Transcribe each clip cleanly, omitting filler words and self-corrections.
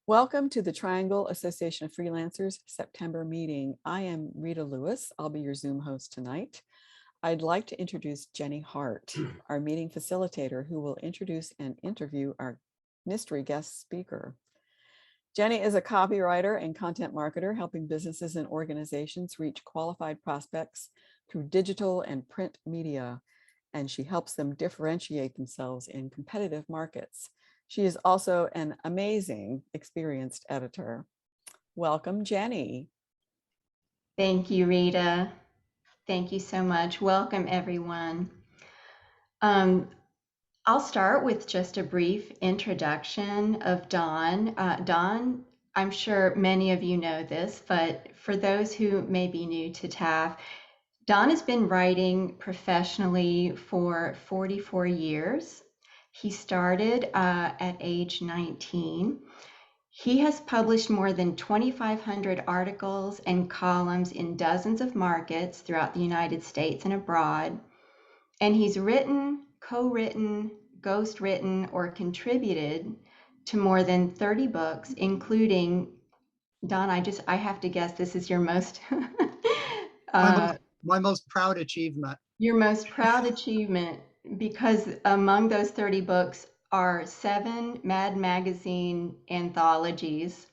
Welcome to the Triangle Association of Freelancers September meeting. I am Rita Lewis. I'll be your Zoom host tonight. I'd like to introduce Jenni Hart, our meeting facilitator, who will introduce and interview our mystery guest speaker. Jenni is a copywriter and content marketer, helping businesses and organizations reach qualified prospects through digital and print media, and she helps them differentiate themselves in competitive markets. She is also an amazing, experienced editor. Welcome, Jenni. Thank you, Rita. Thank you so much. Welcome, everyone. I'll start with just a brief introduction of Dawn. Dawn, I'm sure many of you know this, but for those who may be new to TAF, Dawn has been writing professionally for 44 years. He started at age 19. He has published more than 2,500 articles and columns in dozens of markets throughout the United States and abroad. And he's written, co-written, ghost-written, or contributed to more than 30 books, including, Don, I have to guess this is your most my most proud achievement. Your most proud achievement, because among those 30 books are 7 Mad Magazine anthologies.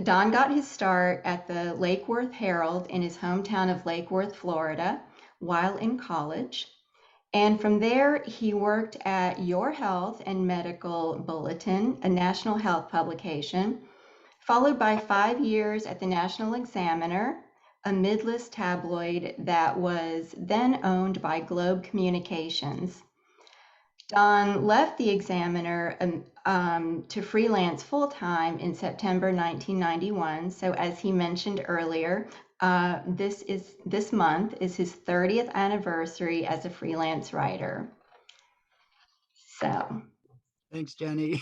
Don got his start at the Lake Worth Herald in his hometown of Lake Worth, Florida, while in college. And from there, he worked at Your Health and Medical Bulletin, a national health publication, followed by 5 years at the National Examiner, a midlist tabloid that was then owned by Globe Communications. Don left the Examiner to freelance full-time in September 1991. So as he mentioned earlier, this month is his 30th anniversary as a freelance writer. So. Thanks, Jenni.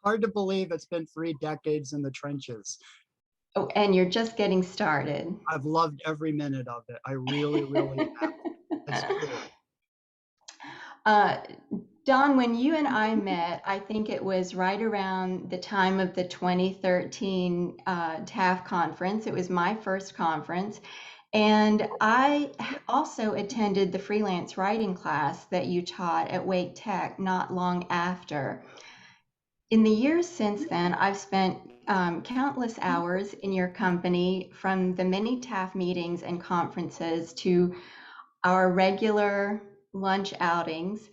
Hard to believe it's been 3 decades in the trenches. Oh, and you're just getting started. I've loved every minute of it. I really, really have. That's true. Don, when you and I met, I think it was right around the time of the 2013 TAF conference. It was my first conference. And I also attended the freelance writing class that you taught at Wake Tech not long after. In the years since then, I've spent countless hours in your company, from the many TAF meetings and conferences to our regular lunch outings.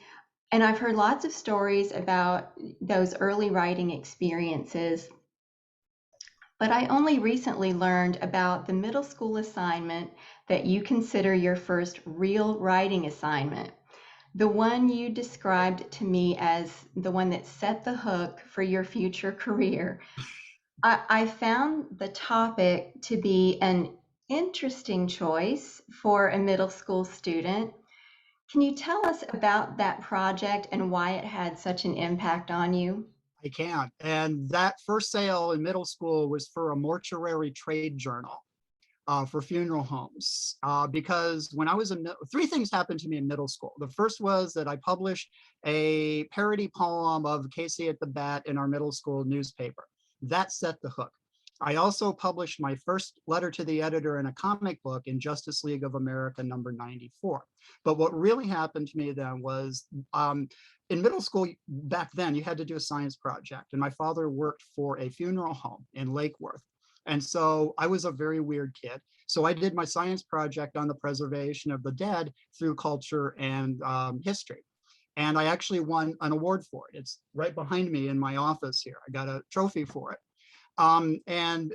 And I've heard lots of stories about those early writing experiences. But I only recently learned about the middle school assignment that you consider your first real writing assignment. The one you described to me as the one that set the hook for your future career. I found the topic to be an interesting choice for a middle school student. Can you tell us about that project and why it had such an impact on you? I can. And that first sale in middle school was for a mortuary trade journal. For funeral homes, because when I was in, 3 things happened to me in middle school. The first was that I published a parody poem of Casey at the Bat in our middle school newspaper. That set the hook. I also published my first letter to the editor in a comic book in Justice League of America number 94. But what really happened to me then was, in middle school back then, you had to do a science project, and my father worked for a funeral home in Lake Worth. And so I was a very weird kid. So I did my science project on the preservation of the dead through culture and history. And I actually won an award for it. It's right behind me in my office here. I got a trophy for it. And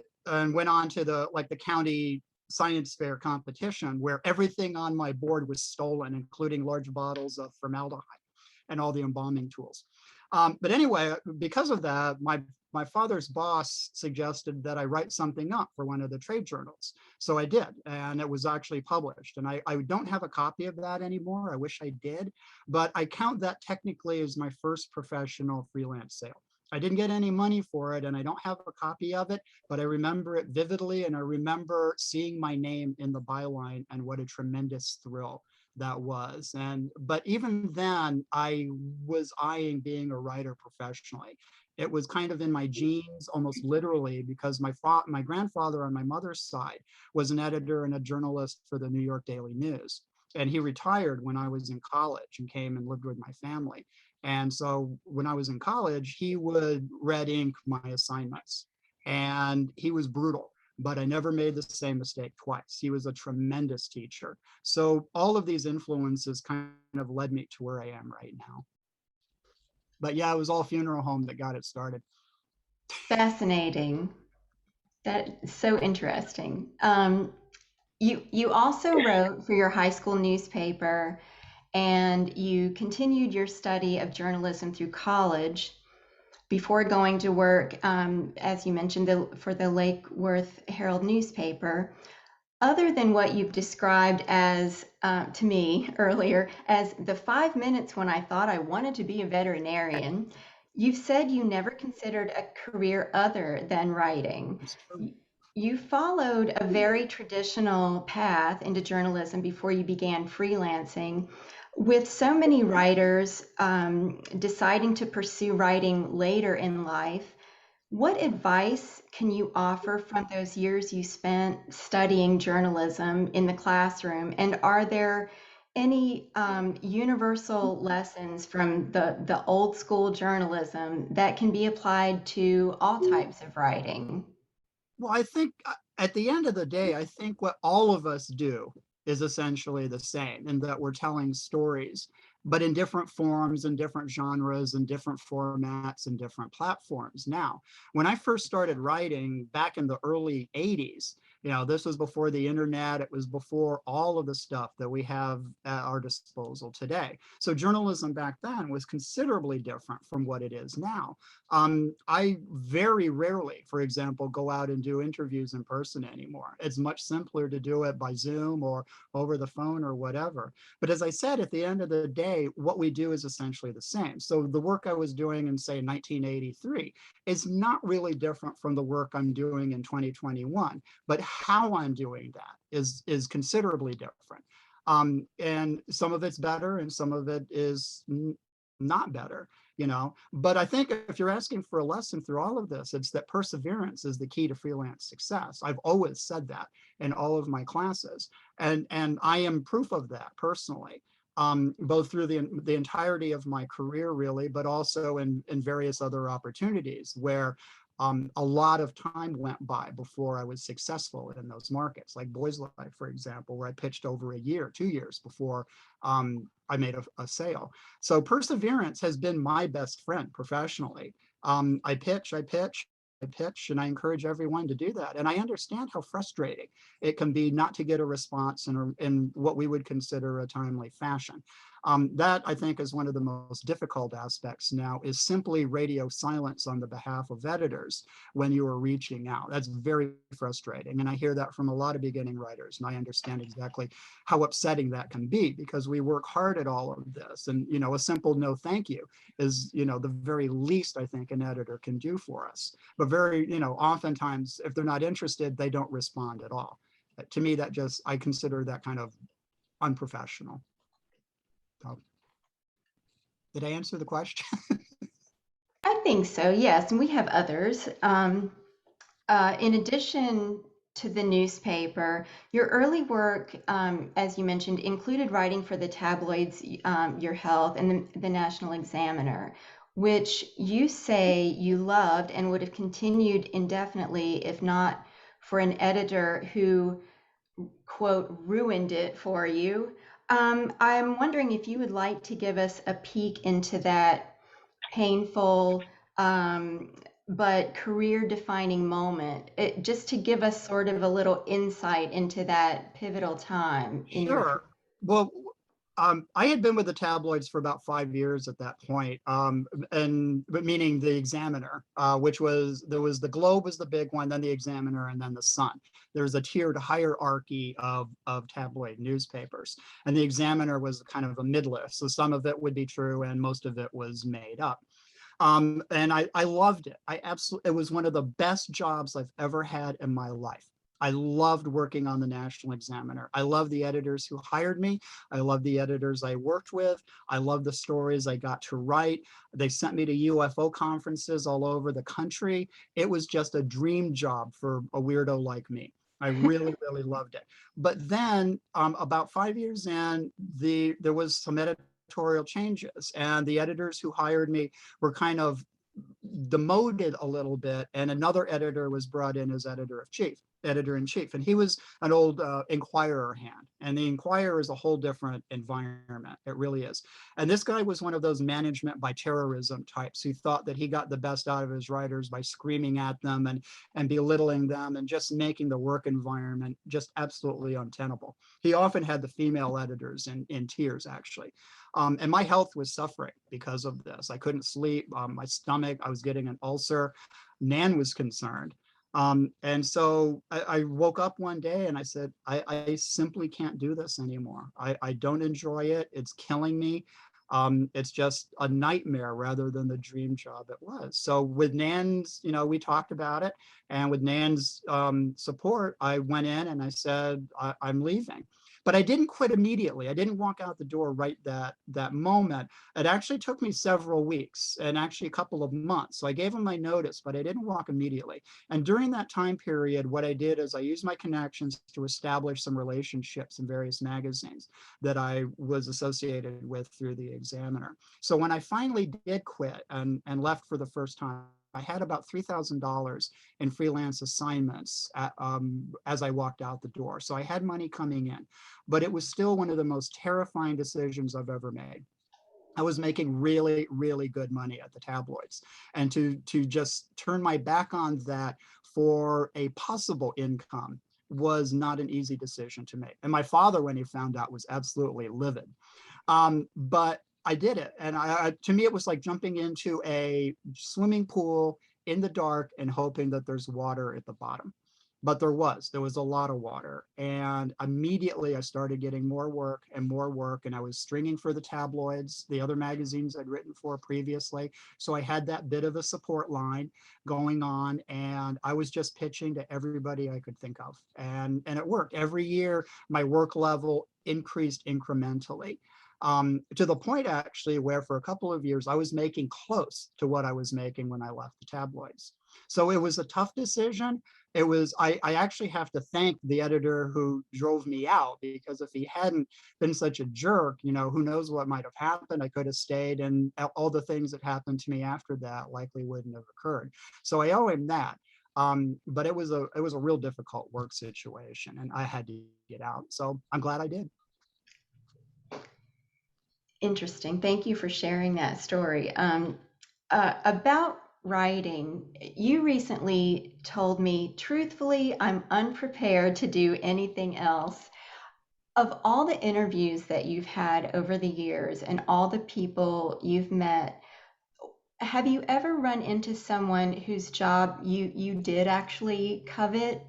went on to the county science fair competition, where everything on my board was stolen, including large bottles of formaldehyde and all the embalming tools. But anyway, because of that, my father's boss suggested that I write something up for one of the trade journals. So I did, and it was actually published. And I don't have a copy of that anymore. I wish I did, but I count that technically as my first professional freelance sale. I didn't get any money for it, and I don't have a copy of it, but I remember it vividly, and I remember seeing my name in the byline, and what a tremendous thrill that was. But even then, I was eyeing being a writer professionally. It was kind of in my genes, almost literally, because my grandfather on my mother's side was an editor and a journalist for the New York Daily News. And he retired when I was in college and came and lived with my family. And so when I was in college, he would red ink my assignments. And he was brutal, but I never made the same mistake twice. He was a tremendous teacher. So all of these influences kind of led me to where I am right now. But yeah, it was all funeral home that got it started. Fascinating. That's so interesting. You also wrote for your high school newspaper, and you continued your study of journalism through college before going to work, as you mentioned, for the Lake Worth Herald newspaper. Other than what you've described as, to me earlier, as the 5 minutes when I thought I wanted to be a veterinarian, you've said you never considered a career other than writing. It's true. You followed a very traditional path into journalism before you began freelancing. With so many writers deciding to pursue writing later in life, what advice can you offer from those years you spent studying journalism in the classroom? And are there any universal lessons from the old school journalism that can be applied to all types of writing? Well, I think at the end of the day, I think what all of us do is essentially the same, in that we're telling stories, but in different forms and different genres and different formats and different platforms. Now, when I first started writing back in the early 80s, this was before the internet. It was before all of the stuff that we have at our disposal today. So journalism back then was considerably different from what it is now. I very rarely, for example, go out and do interviews in person anymore. It's much simpler to do it by Zoom or over the phone or whatever. But as I said, at the end of the day, what we do is essentially the same. So the work I was doing in, say, 1983 is not really different from the work I'm doing in 2021, but how I'm doing that is considerably different. And some of it's better and some of it is not better. But I think if you're asking for a lesson through all of this, it's that perseverance is the key to freelance success. I've always said that in all of my classes, and I am proof of that personally, both through the entirety of my career, really, but also in various other opportunities where a lot of time went by before I was successful in those markets, like Boys Life, for example, where I pitched over a year, 2 years before I made a sale. So perseverance has been my best friend professionally. I pitch, and I encourage everyone to do that. And I understand how frustrating it can be not to get a response in what we would consider a timely fashion. That, I think, is one of the most difficult aspects now, is simply radio silence on the behalf of editors when you are reaching out. That's very frustrating. And I hear that from a lot of beginning writers, and I understand exactly how upsetting that can be, because we work hard at all of this. And, a simple no thank you is, the very least I think an editor can do for us. But oftentimes, if they're not interested, they don't respond at all. To me, I consider that kind of unprofessional. So, did I answer the question? I think so, yes. And we have others. In addition to the newspaper, your early work, as you mentioned, included writing for the tabloids, Your Health, and the National Examiner, which you say you loved and would have continued indefinitely if not for an editor who, quote, ruined it for you. I'm wondering if you would like to give us a peek into that painful but career-defining moment, just to give us sort of a little insight into that pivotal time in your career. Sure. Well, I had been with the tabloids for about 5 years at that point, but meaning the Examiner, there was the Globe was the big one, then the Examiner, and then the Sun. There's a tiered hierarchy of tabloid newspapers, and the Examiner was kind of a mid-list. So some of it would be true, and most of it was made up. And I loved it. It was one of the best jobs I've ever had in my life. I loved working on the National Examiner. I love the editors who hired me. I love the editors I worked with. I love the stories I got to write. They sent me to UFO conferences all over the country. It was just a dream job for a weirdo like me. I really, really loved it. But then about 5 years in, there was some editorial changes, and the editors who hired me were kind of demoted a little bit, and another editor was brought in as editor-in-chief, and he was an old Inquirer hand, and the Inquirer is a whole different environment. It really is. And this guy was one of those management by terrorism types who thought that he got the best out of his writers by screaming at them and belittling them and just making the work environment just absolutely untenable. He often had the female editors in tears, actually. And my health was suffering because of this. I couldn't sleep, my stomach, I was getting an ulcer. Nan was concerned. And so I woke up one day and I said, I simply can't do this anymore. I don't enjoy it. It's killing me. It's just a nightmare rather than the dream job it was. So with Nan's, we talked about it, and with Nan's support, I went in and I said, I'm leaving. But I didn't quit immediately. I didn't walk out the door right that moment. It actually took me several weeks and actually a couple of months. So I gave them my notice, but I didn't walk immediately. And during that time period, what I did is I used my connections to establish some relationships in various magazines that I was associated with through the Examiner. So when I finally did quit and left for the first time, I had about $3,000 in freelance assignments as I walked out the door. So I had money coming in, but it was still one of the most terrifying decisions I've ever made. I was making really, really good money at the tabloids. And to just turn my back on that for a possible income was not an easy decision to make. And my father, when he found out, was absolutely livid. But I did it. And to me, it was like jumping into a swimming pool in the dark and hoping that there's water at the bottom. But there was a lot of water. And immediately I started getting more work. And I was stringing for the tabloids, the other magazines I'd written for previously. So I had that bit of a support line going on, and I was just pitching to everybody I could think of. And it worked. Every year, my work level increased incrementally. To the point actually where for a couple of years I was making close to what I was making when I left the tabloids. So it was a tough decision. I actually have to thank the editor who drove me out, because if he hadn't been such a jerk, who knows what might have happened. I could have stayed, and all the things that happened to me after that likely wouldn't have occurred. So I owe him that. But it was a real difficult work situation, and I had to get out. So I'm glad I did. Interesting. Thank you for sharing that story. About writing, you recently told me, truthfully, I'm unprepared to do anything else. Of all the interviews that you've had over the years and all the people you've met, have you ever run into someone whose job you did actually covet?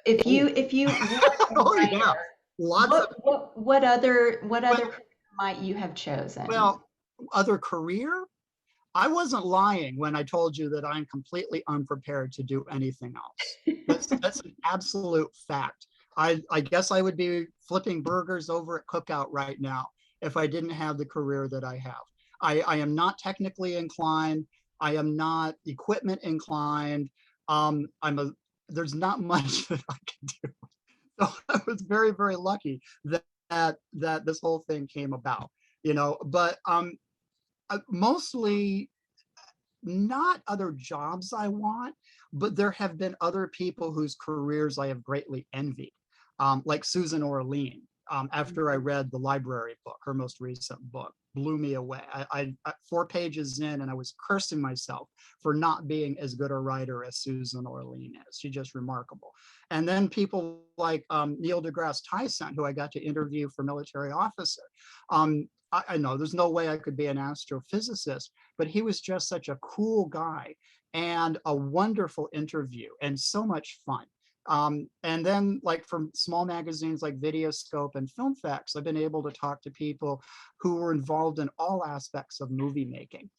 If you were a Oh yeah, writer, lots of. what other Well, career might you have chosen? well, other career. I wasn't lying when I told you that I'm completely unprepared to do anything else. That's an absolute fact. I guess I would be flipping burgers over at Cookout right now if I didn't have the career that I have. I am not technically inclined. I am not equipment inclined. There's not much that I can do. So I was very, very lucky that this whole thing came about, but mostly not other jobs I want, but there have been other people whose careers I have greatly envied, like Susan Orlean. After I read the library book, her most recent book, blew me away. I 4 pages in, and I was cursing myself for not being as good a writer as Susan Orlean is. She's just remarkable. And then people like Neil deGrasse Tyson, who I got to interview for Military Officer. I know there's no way I could be an astrophysicist, but he was just such a cool guy and a wonderful interview and so much fun. And then like from small magazines like Videoscope and Film Facts, I've been able to talk to people who were involved in all aspects of movie making.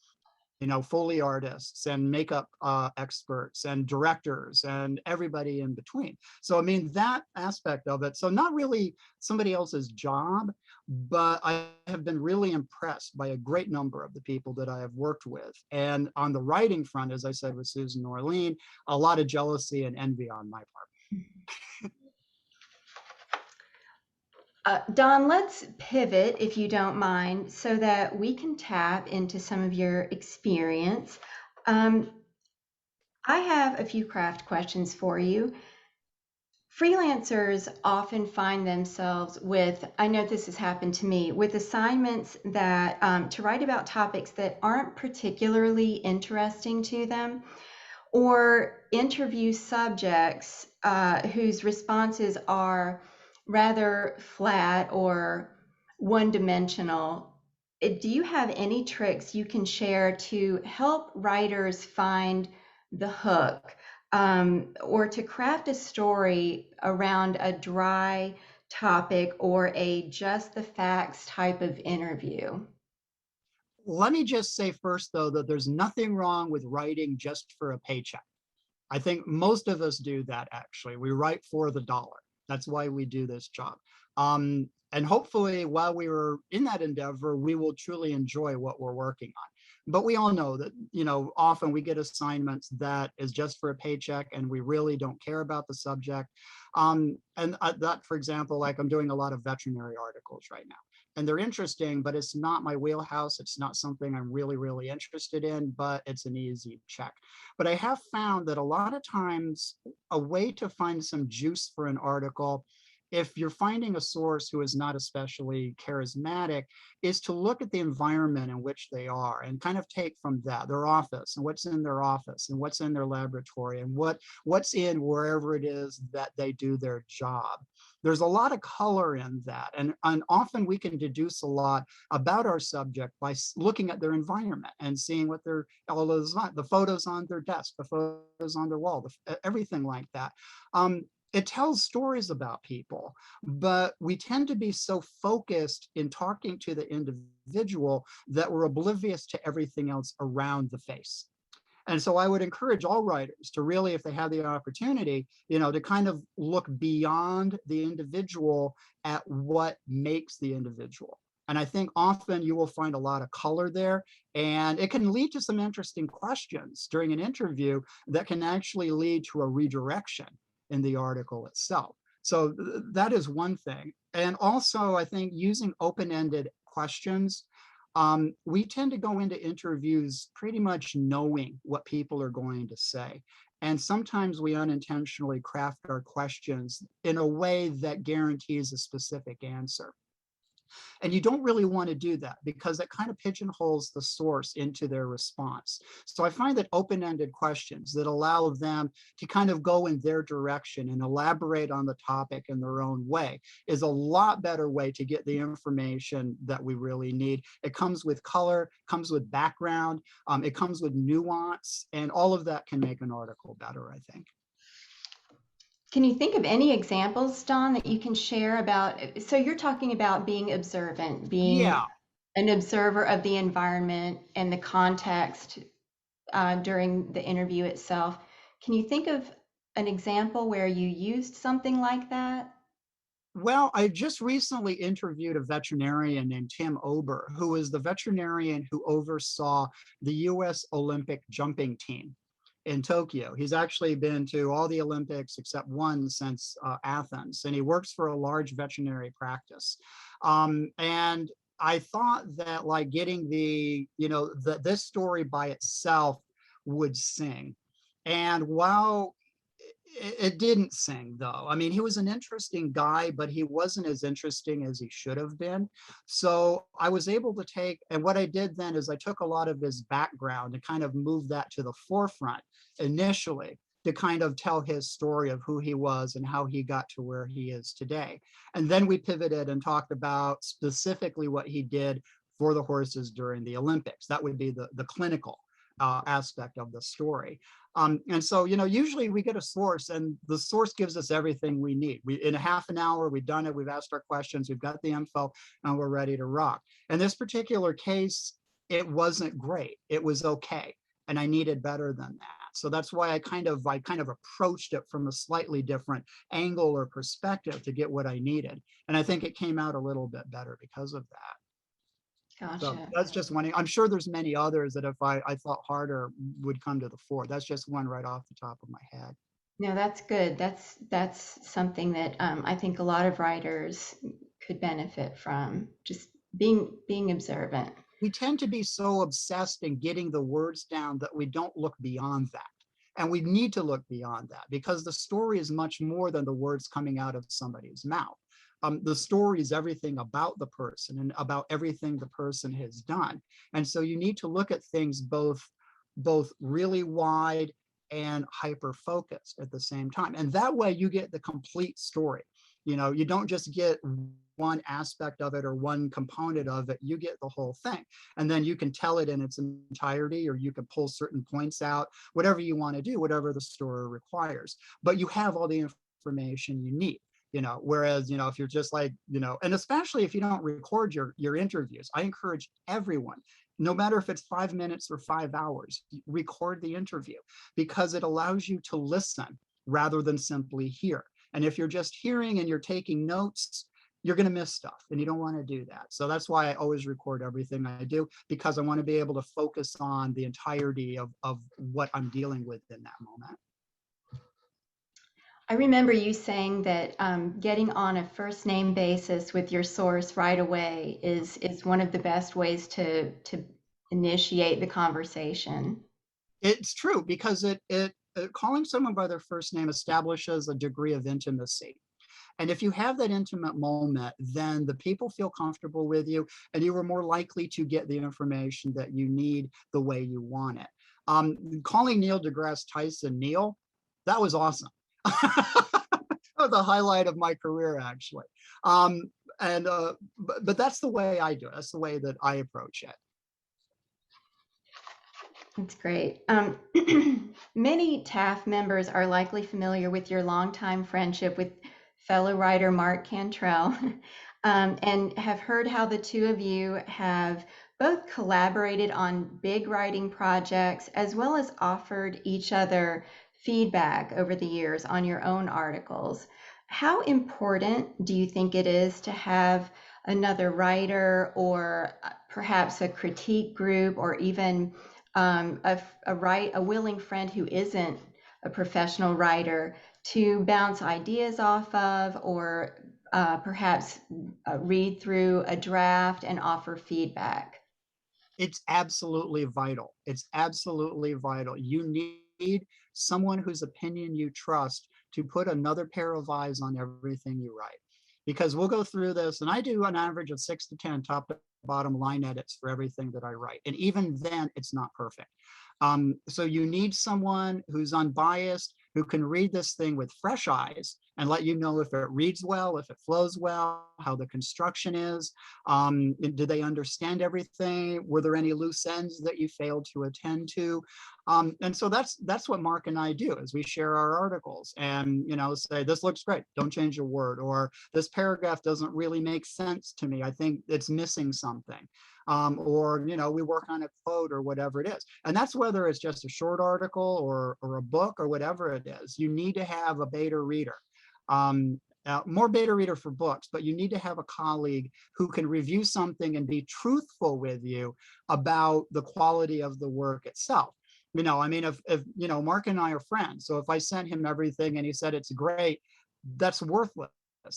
Foley artists and makeup experts and directors and everybody in between. So, I mean, that aspect of it. So not really somebody else's job, but I have been really impressed by a great number of the people that I have worked with. And on the writing front, as I said, with Susan Orlean, a lot of jealousy and envy on my part. Don, let's pivot, if you don't mind, so that we can tap into some of your experience. I have a few craft questions for you. Freelancers often find themselves with, I know this has happened to me, with assignments that to write about topics that aren't particularly interesting to them, or interview subjects whose responses are rather flat or one-dimensional. Do you have any tricks you can share to help writers find the hook, or to craft a story around a dry topic or a just the facts type of interview? Let me just say first, though, that there's nothing wrong with writing just for a paycheck. I think most of us do that, actually. We write for the dollar. That's why we do this job. And hopefully, while we were in that endeavor, we will truly enjoy what we're working on. But we all know that, often we get assignments that is just for a paycheck and we really don't care about the subject. And that, for example, like I'm doing a lot of veterinary articles right now. And they're interesting, but it's not my wheelhouse. It's not something I'm really, really interested in, but it's an easy check. But I have found that a lot of times a way to find some juice for an article, if you're finding a source who is not especially charismatic, is to look at the environment in which they are and kind of take from that, their office and what's in their office and what's in their laboratory and what's in wherever it is that they do their job. There's a lot of color in that. And often we can deduce a lot about our subject by looking at their environment and seeing what all those, the photos on their desk, the photos on their wall, everything like that. It tells stories about people, but we tend to be so focused in talking to the individual that we're oblivious to everything else around the face. And so I would encourage all writers to really, if they have the opportunity, to kind of look beyond the individual at what makes the individual. And I think often you will find a lot of color there, and it can lead to some interesting questions during an interview that can actually lead to a redirection in the article itself. So that is one thing. And also, I think using open-ended questions, we tend to go into interviews pretty much knowing what people are going to say. And sometimes we unintentionally craft our questions in a way that guarantees a specific answer. And you don't really want to do that because it kind of pigeonholes the source into their response. So I find that open-ended questions that allow them to kind of go in their direction and elaborate on the topic in their own way is a lot better way to get the information that we really need. It comes with color, comes with background, it comes with nuance, and all of that can make an article better, I think. Can you think of any examples, Don, that you can share about? So you're talking about being observant, being an observer of the environment and the context during the interview itself. Can you think of an example where you used something like that? Well, I just recently interviewed a veterinarian named Tim Ober, who is the veterinarian who oversaw the US Olympic jumping team in Tokyo. He's actually been to all the Olympics except one since Athens, and he works for a large veterinary practice. And I thought that like getting this story by itself would sing. And while it didn't sing, though. I mean, he was an interesting guy, but he wasn't as interesting as he should have been. So I was able to take, and what I did then is I took a lot of his background and kind of moved that to the forefront initially to kind of tell his story of who he was and how he got to where he is today. And then we pivoted and talked about specifically what he did for the horses during the Olympics. That would be the clinical aspect of the story. And so, usually we get a source and the source gives us everything we need. In a half an hour, we've done it. We've asked our questions. We've got the info and we're ready to rock. In this particular case, it wasn't great. It was okay. And I needed better than that. So that's why I kind of approached it from a slightly different angle or perspective to get what I needed. And I think it came out a little bit better because of that. So Gotcha. that's just one. I'm sure there's many others that if I thought harder would come to the fore. That's just one right off the top of my head. No, that's good. That's something that I think a lot of writers could benefit from, just being observant. We tend to be so obsessed in getting the words down that we don't look beyond that. And we need to look beyond that because the story is much more than the words coming out of somebody's mouth. The story is everything about the person and about everything the person has done. And so you need to look at things both really wide and hyper focused at the same time. And that way you get the complete story. You don't just get one aspect of it or one component of it, you get the whole thing. And then you can tell it in its entirety, or you can pull certain points out, whatever you want to do, whatever the story requires. But you have all the information you need. Whereas, if you're just like, and especially if you don't record your interviews, I encourage everyone, no matter if it's 5 minutes or 5 hours, record the interview because it allows you to listen rather than simply hear. And if you're just hearing and you're taking notes, you're going to miss stuff and you don't want to do that. So that's why I always record everything I do, because I want to be able to focus on the entirety of what I'm dealing with in that moment. I remember you saying that getting on a first name basis with your source right away is one of the best ways to initiate the conversation. It's true because it calling someone by their first name establishes a degree of intimacy. And if you have that intimate moment, then the people feel comfortable with you and you are more likely to get the information that you need the way you want it. Calling Neil deGrasse Tyson Neil, that was awesome. That was the highlight of my career, actually. But that's the way I do it. That's the way that I approach it. That's great. Many TAF members are likely familiar with your longtime friendship with fellow writer Mark Cantrell, and have heard how the two of you have both collaborated on big writing projects as well as offered each other feedback over the years on your own articles. How important do you think it is to have another writer or perhaps a critique group or even a willing friend who isn't a professional writer to bounce ideas off of, or perhaps read through a draft and offer feedback? It's absolutely vital. It's absolutely vital. You need someone whose opinion you trust to put another pair of eyes on everything you write. Because we'll go through this, and I do an average of 6 to 10 top to bottom line edits for everything that I write. And even then, it's not perfect. So you need someone who's unbiased, who can read this thing with fresh eyes and let you know if it reads well, if it flows well, how the construction is. Do they understand everything? Were there any loose ends that you failed to attend to? And so that's what Mark and I do, is we share our articles and say, this looks great, don't change a word, or this paragraph doesn't really make sense to me, I think it's missing something. Or we work on a quote or whatever it is. And that's whether it's just a short article or a book or whatever it is. You need to have a beta reader. More beta reader for books, but you need to have a colleague who can review something and be truthful with you about the quality of the work itself. If Mark and I are friends, so if I sent him everything and he said it's great, that's worthless.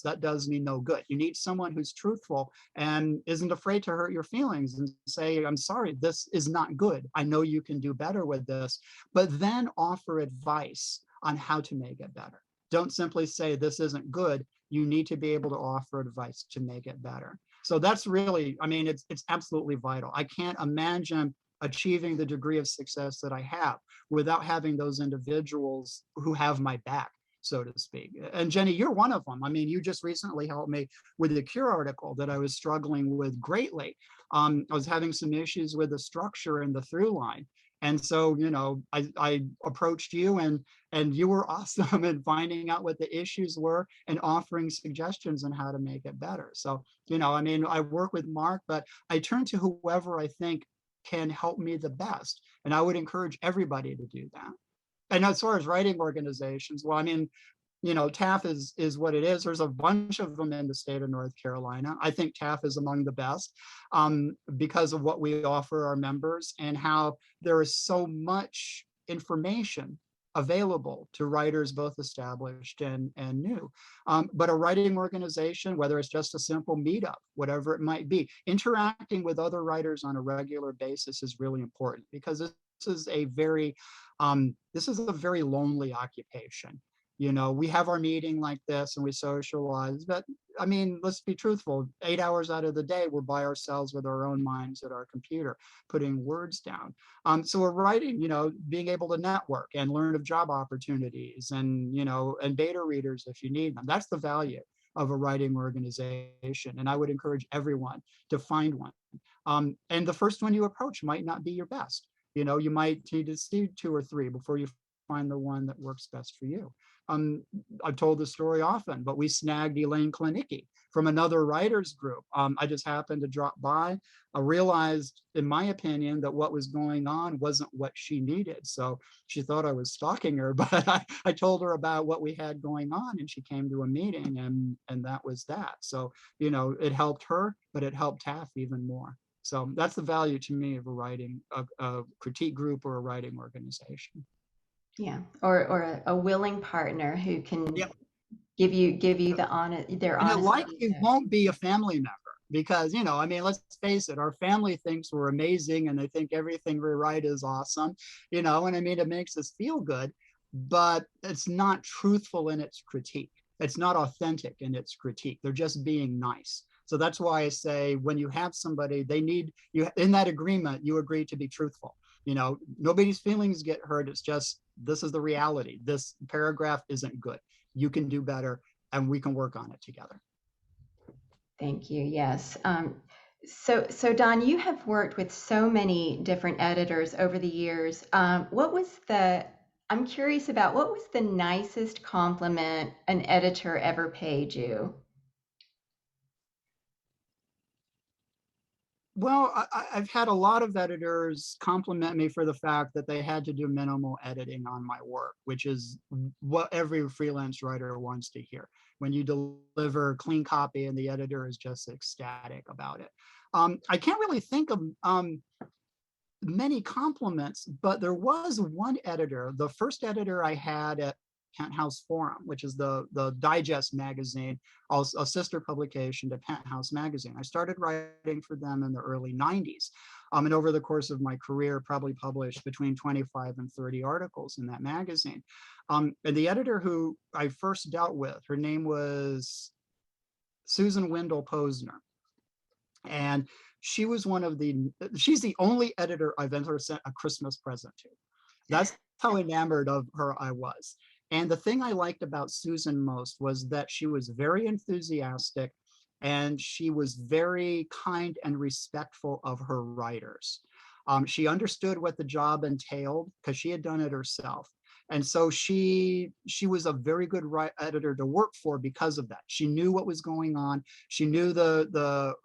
That does me no good. You need someone who's truthful and isn't afraid to hurt your feelings and say, I'm sorry, this is not good. I know you can do better with this, but then offer advice on how to make it better. Don't simply say this isn't good. You need to be able to offer advice to make it better. So that's really, it's absolutely vital. I can't imagine achieving the degree of success that I have without having those individuals who have my back, so to speak. And Jenny, you're one of them. You just recently helped me with the Cure article that I was struggling with greatly. I was having some issues with the structure and the through line. And so, I approached you and you were awesome in finding out what the issues were and offering suggestions on how to make it better. So, I work with Mark, but I turn to whoever I think can help me the best. And I would encourage everybody to do that. And as far as writing organizations, well, I mean, TAF is what it is. There's a bunch of them in the state of North Carolina. I think TAF is among the best because of what we offer our members and how there is so much information available to writers both established and new. But a writing organization, whether it's just a simple meetup, whatever it might be, interacting with other writers on a regular basis is really important, because this is a very lonely occupation. We have our meeting like this and we socialize, but I mean, let's be truthful, 8 hours out of the day, we're by ourselves with our own minds at our computer, putting words down. So we're writing, being able to network and learn of job opportunities and, and beta readers if you need them. That's the value of a writing organization. And I would encourage everyone to find one. And the first one you approach might not be your best. You might need to see 2 or 3 before you find the one that works best for you. I've told the story often, but we snagged Elaine Klinicki from another writers group. I just happened to drop by. I realized, in my opinion, that what was going on wasn't what she needed. So she thought I was stalking her, but I told her about what we had going on, and she came to a meeting, and that was that. So, it helped her, but it helped TAF even more. So that's the value to me of a critique group or a writing organization. Yeah, or a willing partner who can Yep. give you their And it honesty. likely won't be a family member, because, I mean, let's face it, our family thinks we're amazing and they think everything we write is awesome, and I mean, it makes us feel good, but it's not truthful in its critique. It's not authentic in its critique. They're just being nice. So that's why I say, when you have somebody, they need you in that agreement, you agree to be truthful. Nobody's feelings get hurt. It's just, this is the reality. This paragraph isn't good. You can do better, and we can work on it together. Thank you. Yes. So Don, you have worked with so many different editors over the years. I'm curious about, what was the nicest compliment an editor ever paid you? Well, I've had a lot of editors compliment me for the fact that they had to do minimal editing on my work, which is what every freelance writer wants to hear. When you deliver clean copy and the editor is just ecstatic about it. I can't really think of many compliments, but there was one editor, the first editor I had at Penthouse Forum, which is the Digest magazine, a sister publication to Penthouse magazine. I started writing for them in the early 90s. And over the course of my career, probably published between 25 and 30 articles in that magazine. And the editor who I first dealt with, her name was Susan Wendell Posner. And she's the only editor I've ever sent a Christmas present to. That's how enamored of her I was. And the thing I liked about Susan most was that she was very enthusiastic, and she was very kind and respectful of her writers. She understood what the job entailed because she had done it herself. And so she was a very good editor to work for because of that. She knew what was going on. She knew the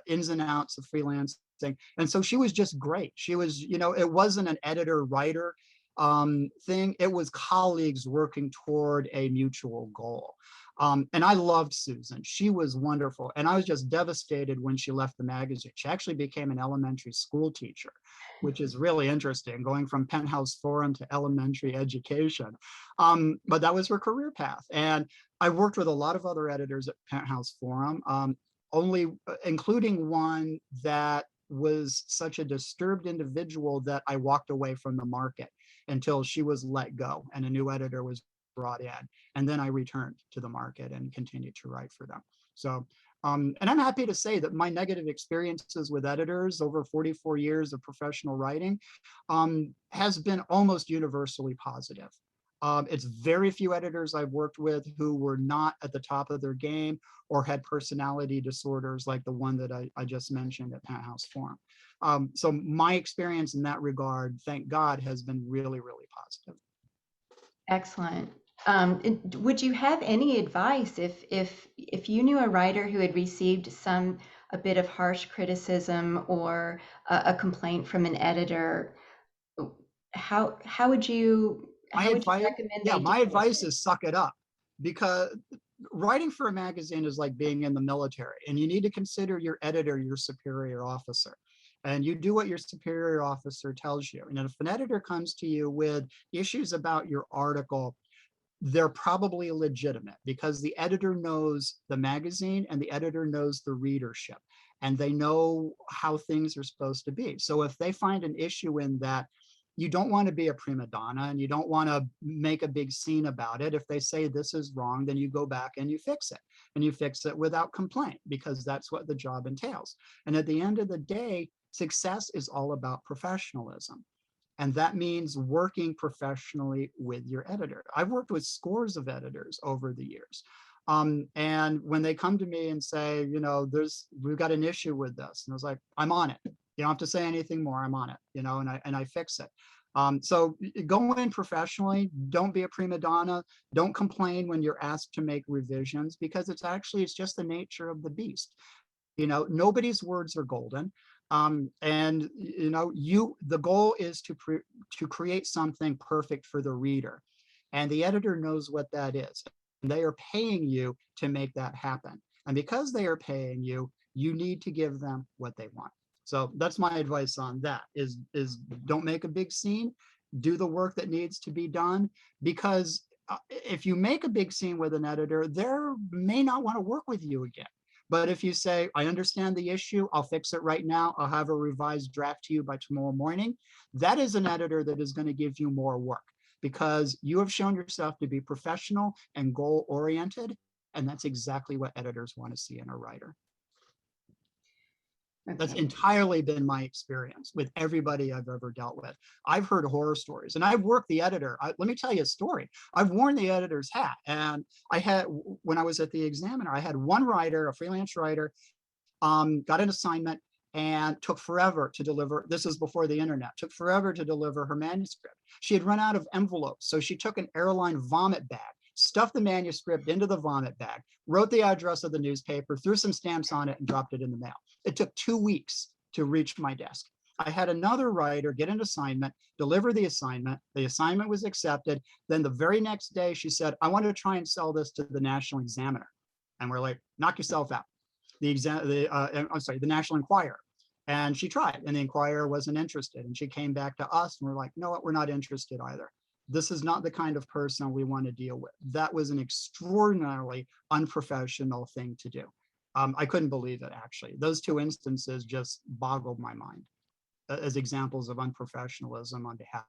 ins and outs of freelancing. And so she was just great. She was, it wasn't an editor-writer thing. It was colleagues working toward a mutual goal. And I loved Susan. She was wonderful. And I was just devastated when she left the magazine. She actually became an elementary school teacher, which is really interesting, going from Penthouse Forum to elementary education. But that was her career path. And I worked with a lot of other editors at Penthouse Forum, including one that was such a disturbed individual that I walked away from the market until she was let go and a new editor was brought in. And then I returned to the market and continued to write for them. So, and I'm happy to say that my negative experiences with editors over 44 years of professional writing has been almost universally positive. It's very few editors I've worked with who were not at the top of their game or had personality disorders like the one that I just mentioned at Penthouse Forum. So my experience in that regard, thank God, has been really, really positive. Excellent. Would you have any advice if you knew a writer who had received some a bit of harsh criticism or a complaint from an editor, how would you My advice, recommend yeah, they my deal with advice it? is suck it up, because writing for a magazine is like being in the military, and you need to consider your editor your superior officer. And you do what your superior officer tells you. And if an editor comes to you with issues about your article, they're probably legitimate, because the editor knows the magazine and the editor knows the readership, and they know how things are supposed to be. So if they find an issue in that, you don't want to be a prima donna and you don't want to make a big scene about it. If they say this is wrong, then you go back and you fix it, and you fix it without complaint, because that's what the job entails. And at the end of the day, success is all about professionalism. And that means working professionally with your editor. I've worked with scores of editors over the years. And when they come to me and say, we've got an issue with this, and I was like, I'm on it. You don't have to say anything more. I'm on it, and I fix it. So go in professionally. Don't be a prima donna. Don't complain when you're asked to make revisions, because it's just the nature of the beast. Nobody's words are golden. And the goal is to create something perfect for the reader, and the editor knows what that is. They are paying you to make that happen, and because they are paying you, you need to give them what they want. So that's my advice on that: is don't make a big scene, do the work that needs to be done, because if you make a big scene with an editor, they may not want to work with you again. But if you say, I understand the issue, I'll fix it right now, I'll have a revised draft to you by tomorrow morning, that is an editor that is going to give you more work, because you have shown yourself to be professional and goal-oriented, and that's exactly what editors want to see in a writer. That's Okay. entirely been my experience with everybody I've ever dealt with. I've heard horror stories, and I've worked the editor. Let me tell you a story. I've worn the editor's hat, and when I was at the Examiner, I had one writer, a freelance writer, got an assignment and took forever to deliver. This is before the internet. Took forever to deliver her manuscript. She had run out of envelopes, so she took an airline vomit bag, stuffed the manuscript into the vomit bag, wrote the address of the newspaper, threw some stamps on it, and dropped it in the mail. It took 2 weeks to reach my desk. I had another writer get an assignment, deliver the assignment. The assignment was accepted. Then the very next day, she said, I want to try and sell this to the National Examiner. And we're like, knock yourself out. The National Enquirer. And she tried, and the Enquirer wasn't interested. And she came back to us, and we're like, no, we're not interested either. This is not the kind of person we want to deal with. That was an extraordinarily unprofessional thing to do. I couldn't believe it, actually. Those two instances just boggled my mind as examples of unprofessionalism on behalf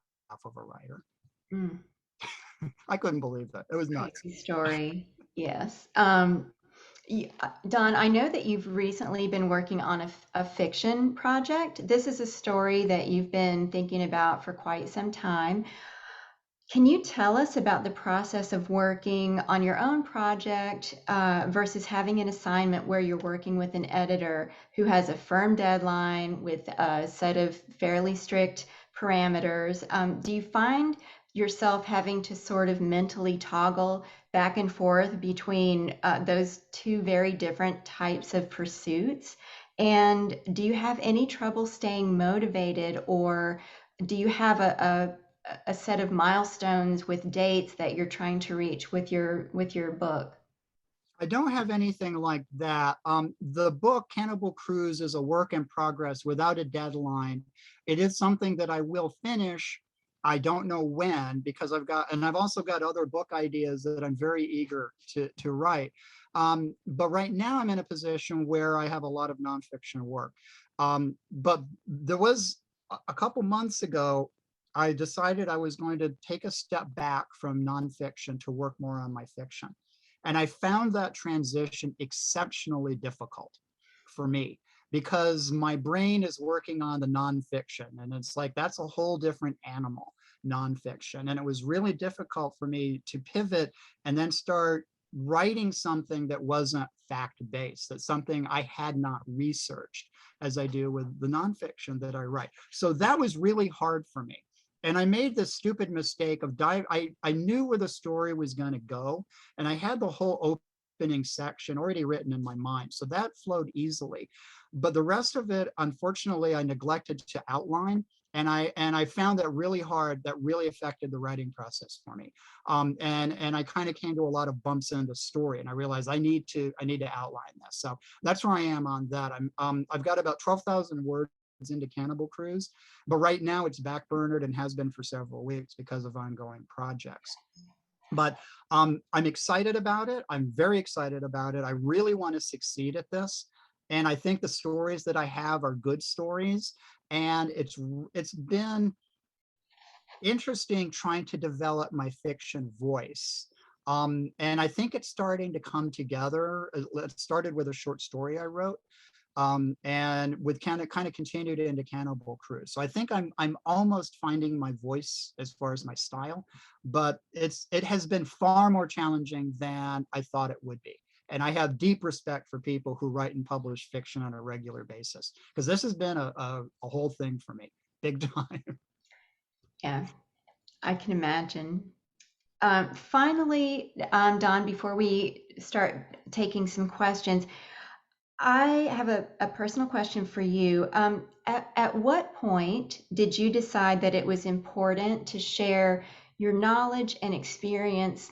of a writer. Mm. I couldn't believe that. It was nuts. Crazy story. Yes. Don, I know that you've recently been working on a fiction project. This is a story that you've been thinking about for quite some time. Can you tell us about the process of working on your own project versus having an assignment where you're working with an editor who has a firm deadline with a set of fairly strict parameters? Do you find yourself having to sort of mentally toggle back and forth between those two very different types of pursuits? And do you have any trouble staying motivated, or do you have a set of milestones with dates that you're trying to reach with your book? I don't have anything like that. The book, Cannibal Cruise, is a work in progress without a deadline. It is something that I will finish. I don't know when, because I've also got other book ideas that I'm very eager to write. But right now I'm in a position where I have a lot of nonfiction work. But there was a couple months ago, I decided I was going to take a step back from nonfiction to work more on my fiction. And I found that transition exceptionally difficult for me, because my brain is working on the nonfiction, and it's like, that's a whole different animal, nonfiction. And it was really difficult for me to pivot and then start writing something that wasn't fact-based, that's something I had not researched as I do with the nonfiction that I write. So that was really hard for me. And I made this stupid mistake of I knew where the story was going to go, and I had the whole opening section already written in my mind. So that flowed easily. But the rest of it, unfortunately, I neglected to outline. And I found that really hard. That really affected the writing process for me. And I kind of came to a lot of bumps in the story, and I realized I need to outline this. So that's where I am on that. I've got about 12,000 words into Cannibal Cruise, but right now it's backburnered and has been for several weeks because of ongoing projects. But I'm excited about it. I'm very excited about it. I really want to succeed at this. And I think the stories that I have are good stories. And it's been interesting trying to develop my fiction voice. And I think it's starting to come together. It started with a short story I wrote, and with kind of continued into Cannibal Cruise. So I think I'm almost finding my voice as far as my style, but it has been far more challenging than I thought it would be. And I have deep respect for people who write and publish fiction on a regular basis, because this has been a whole thing for me, big time. Yeah, I can imagine. Finally, Don, before we start taking some questions, I have a personal question for you. At what point did you decide that it was important to share your knowledge and experience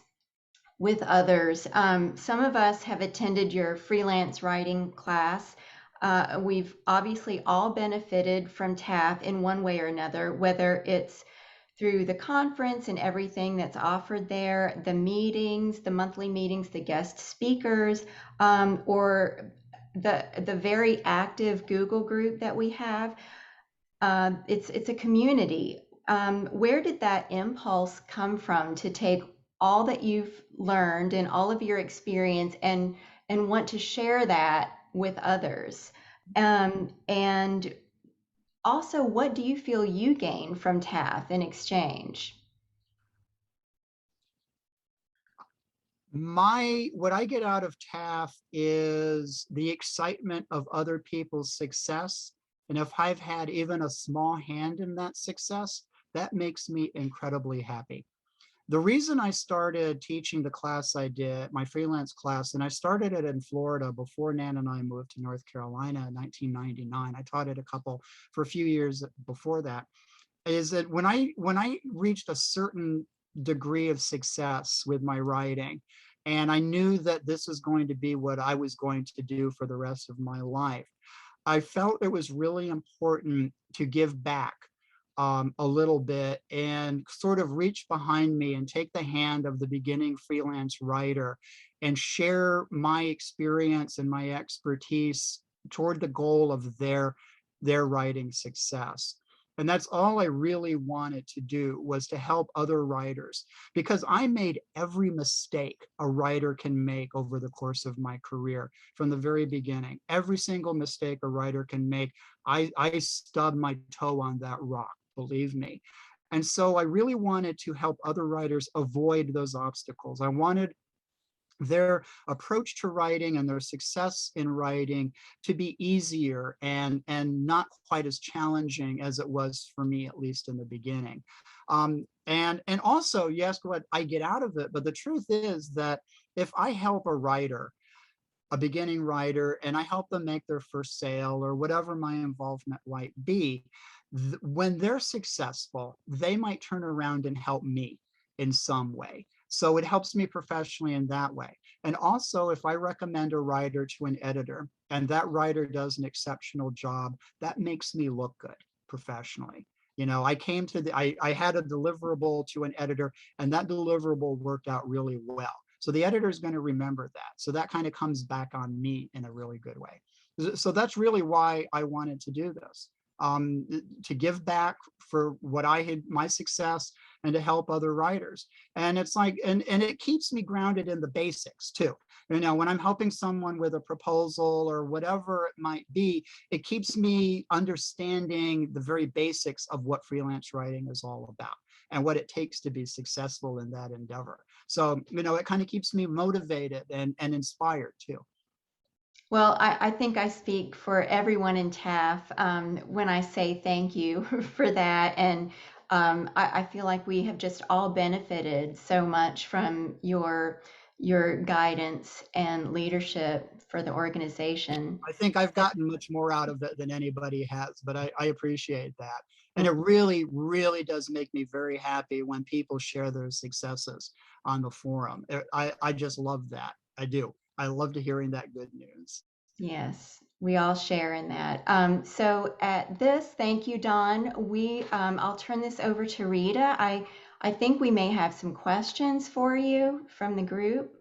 with others? Some of us have attended your freelance writing class. We've obviously all benefited from TAF in one way or another, whether it's through the conference and everything that's offered there, the meetings, the monthly meetings, the guest speakers, or the very active Google group that we have. It's a community. Where did that impulse come from to take all that you've learned and all of your experience and want to share that with others? And also, what do you feel you gain from TAF in exchange? What I get out of TAF is the excitement of other people's success. And if I've had even a small hand in that success, that makes me incredibly happy. The reason I started teaching the class I did, my freelance class, and I started it in Florida before Nan and I moved to North Carolina in 1999. I taught it for a few years before that, is that when I reached a certain degree of success with my writing, and I knew that this was going to be what I was going to do for the rest of my life, I felt it was really important to give back a little bit and sort of reach behind me and take the hand of the beginning freelance writer and share my experience and my expertise toward the goal of their writing success. And that's all I really wanted to do, was to help other writers, because I made every mistake a writer can make over the course of my career from the very beginning. Every single mistake a writer can make, I stubbed my toe on that rock, believe me. And so I really wanted to help other writers avoid those obstacles. I wanted their approach to writing and their success in writing to be easier and not quite as challenging as it was for me, at least in the beginning. And also, you ask what I get out of it, but the truth is that if I help a beginning writer, and I help them make their first sale or whatever my involvement might be, when they're successful, they might turn around and help me in some way. So it helps me professionally in that way. And also, if I recommend a writer to an editor and that writer does an exceptional job, that makes me look good professionally. You know, I had a deliverable to an editor, and that deliverable worked out really well. So the editor is going to remember that. So that kind of comes back on me in a really good way. So that's really why I wanted to do this. To give back for what I had, my success, and to help other writers. And it's like, and it keeps me grounded in the basics too. You know, when I'm helping someone with a proposal or whatever it might be, it keeps me understanding the very basics of what freelance writing is all about and what it takes to be successful in that endeavor. So, you know, it kind of keeps me motivated and inspired too. Well, I think I speak for everyone in TAF when I say thank you for that. And I feel like we have just all benefited so much from your your guidance and leadership for the organization. I think I've gotten much more out of it than anybody has, but I appreciate that. And it really, really does make me very happy when people share their successes on the forum. I just love that. I do. I love to hearing that good news. Yes, we all share in that. So at this, thank you, Don. I'll turn this over to Rita. I think we may have some questions for you from the group.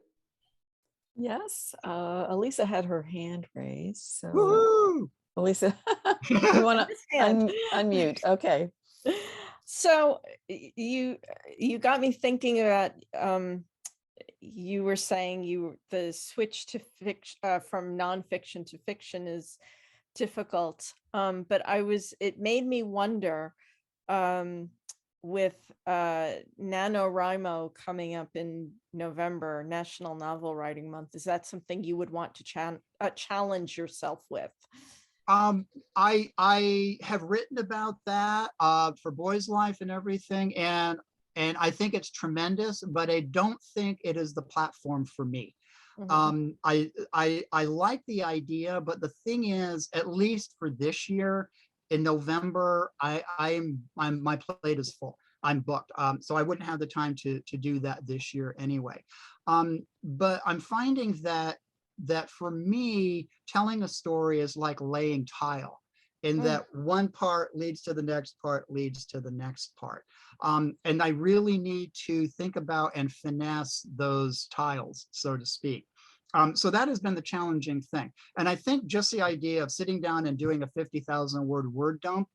Yes, Elisa had her hand raised. So Woo! Elisa, you want to unmute? Okay. So you got me thinking about you were saying the switch to fiction from nonfiction to fiction is difficult, but it made me wonder, with NaNoWriMo coming up in November, National Novel Writing Month, is that something you would want to challenge yourself with? I have written about that for Boys Life and everything, and I think it's tremendous, but I don't think it is the platform for me. Mhm. I like the idea, but the thing is, at least for this year, in November, my plate is full. I'm booked, so I wouldn't have the time to do that this year anyway. But I'm finding that for me, telling a story is like laying tile, in that one part leads to the next part, leads to the next part. And I really need to think about and finesse those tiles, so to speak. So that has been the challenging thing. And I think just the idea of sitting down and doing a 50,000 word dump,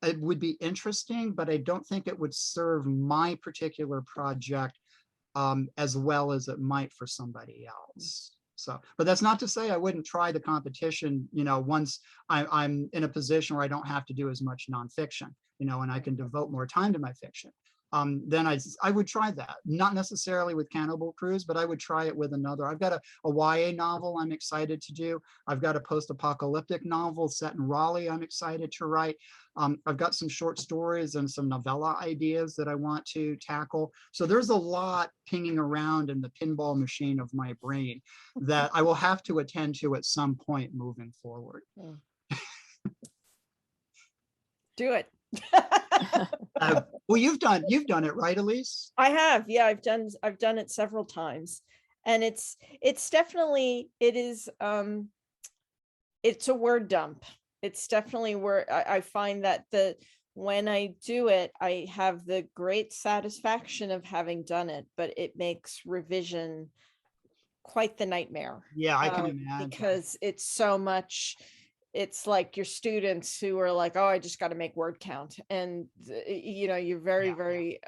it would be interesting, but I don't think it would serve my particular project as well as it might for somebody else. So, but that's not to say I wouldn't try the competition, once I'm in a position where I don't have to do as much nonfiction, and I can devote more time to my fiction. Then I would try that, not necessarily with Cannibal Cruise, but I would try it with another. I've got a YA novel I'm excited to do. I've got a post-apocalyptic novel set in Raleigh I'm excited to write. I've got some short stories and some novella ideas that I want to tackle. So there's a lot pinging around in the pinball machine of my brain that I will have to attend to at some point moving forward. Do it. Well, you've done it, right, Elise? I have, yeah, I've done it several times, and it's definitely, it's a word dump. It's definitely where I find that when I do it, I have the great satisfaction of having done it, but it makes revision quite the nightmare. Yeah, I can imagine. Because it's so much. It's like your students who are like, oh, I just got to make word count. And, you're very, very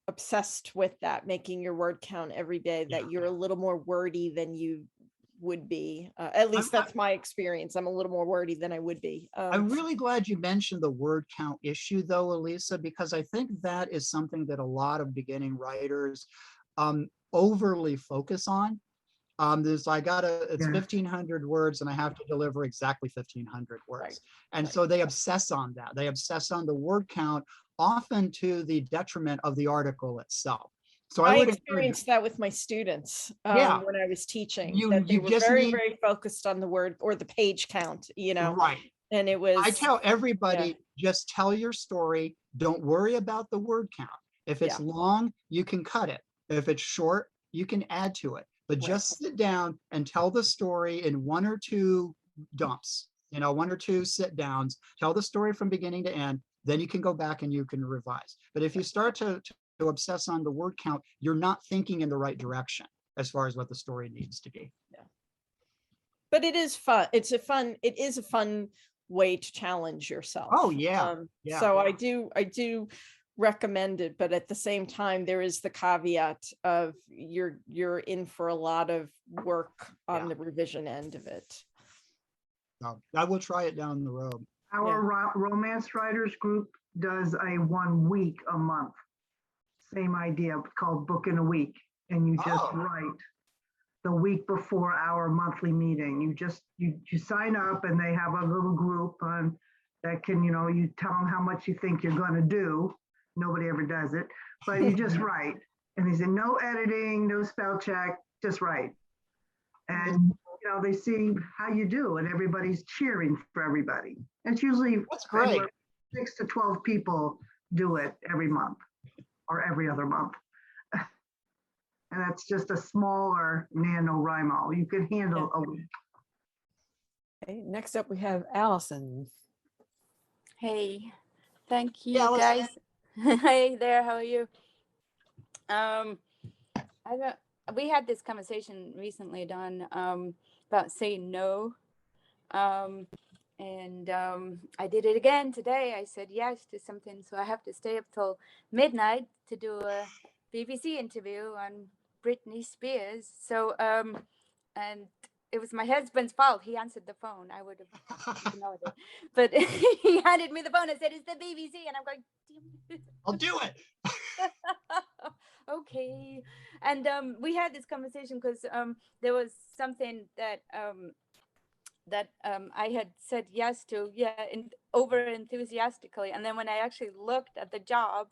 obsessed with that, making your word count every day, that you're a little more wordy than you would be. At least that's my experience. I'm a little more wordy than I would be. I'm really glad you mentioned the word count issue, though, Elisa, because I think that is something that a lot of beginning writers overly focus on. It's 1,500 words and I have to deliver exactly 1,500 words. Right. And so they obsess on that. They obsess on the word count, often to the detriment of the article itself. So I would experienced that with my students when I was teaching, that they were very focused on the word or the page count, Right. And it was, I tell everybody, just tell your story. Don't worry about the word count. If it's long, you can cut it. If it's short, you can add to it. But just sit down and tell the story in one or two dumps, one or two sit downs, tell the story from beginning to end, then you can go back and you can revise. But if you start to obsess on the word count, you're not thinking in the right direction as far as what the story needs to be. Yeah. But it is fun. It is a fun way to challenge yourself. Oh, yeah. So I do recommend it, but at the same time there is the caveat of you're in for a lot of work on the revision end of it. I will try it down the road. Our romance writers group does a 1 week a month, same idea, called Book in a Week, and you just write the week before our monthly meeting. You sign up and they have a little group that can, you tell them how much you think you're going to do. Nobody ever does it, but you just write. And he said, no editing, no spell check, just write. And they see how you do, and everybody's cheering for everybody. And it's usually That's great. 6 to 12 people do it every month or every other month. And that's just a smaller NaNoWriMo. You can handle a week. Okay, next up we have Allison. Hey, thank you Yeah, guys. Hey there, how are you? I don't, we had this conversation recently, Don, about saying no. And I did it again today. I said yes to something, so I have to stay up till midnight to do a BBC interview on Britney Spears. So, and it was my husband's fault. He answered the phone. I would have ignored it, but he handed me the phone and said, "It's the BBC," and I'm going, "Damn it." I'll do it. Okay. And we had this conversation because there was something that I had said yes to, over enthusiastically, and then when I actually looked at the job,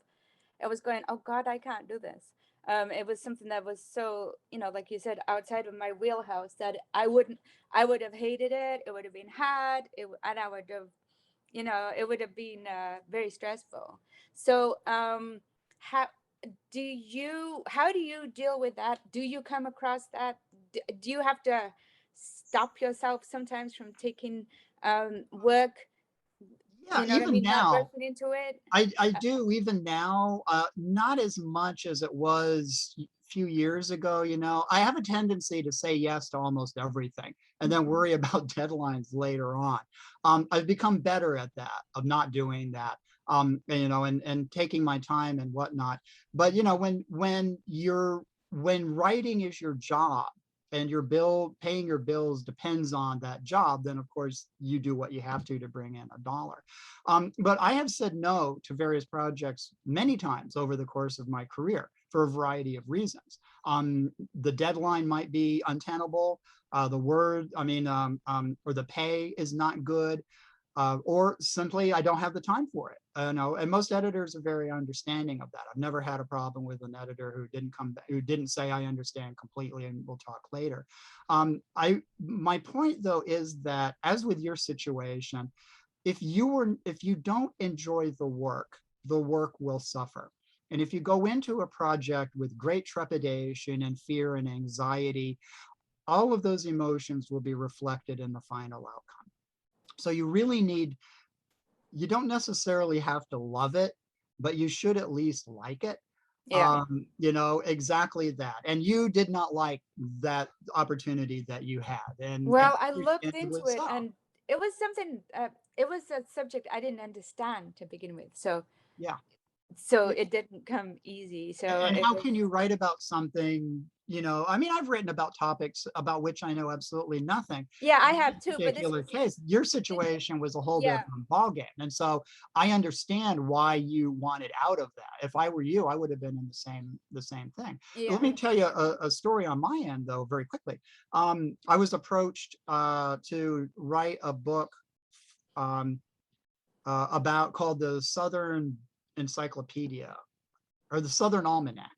I was going, oh God, I can't do this. It was something that was so, like you said, outside of my wheelhouse that I would have hated it. It would have been hard. And I would have, it would have been very stressful. So how do you deal with that? Do you come across that? Do you have to stop yourself sometimes from taking work? Yeah, You know what I even mean? Not now, rushing into it. I do even now, not as much as it was a few years ago. I have a tendency to say yes to almost everything and then worry about deadlines later on. I've become better at that, of not doing that, and taking my time and whatnot. But, when writing is your job, and paying your bills depends on that job, then of course you do what you have to bring in a dollar. But I have said no to various projects many times over the course of my career for a variety of reasons. The deadline might be untenable, or the pay is not good, or simply I don't have the time for it. And most editors are very understanding of that. I've never had a problem with an editor who didn't say I understand completely, and we'll talk later. My point though is that, as with your situation, if you don't enjoy the work will suffer. And if you go into a project with great trepidation and fear and anxiety, all of those emotions will be reflected in the final outcome. So you don't necessarily have to love it, but you should at least like it. Yeah. Exactly that. And you did not like that opportunity that you had. Well, I looked understandably into it, so. and it was something. It was a subject I didn't understand to begin with. So Yeah. it didn't come easy. So And it how was. can you write about something, I've written about topics about which I know absolutely nothing. Yeah, I In have this too. But this particular was. case, your situation was a whole Yeah. different ballgame. And so I understand why you wanted out of that. If I were you, I would have been in the same thing. Yeah. Let me tell you a story on my end, though, very quickly. I was approached to write a book called the Southern Encyclopedia, or the Southern Almanac.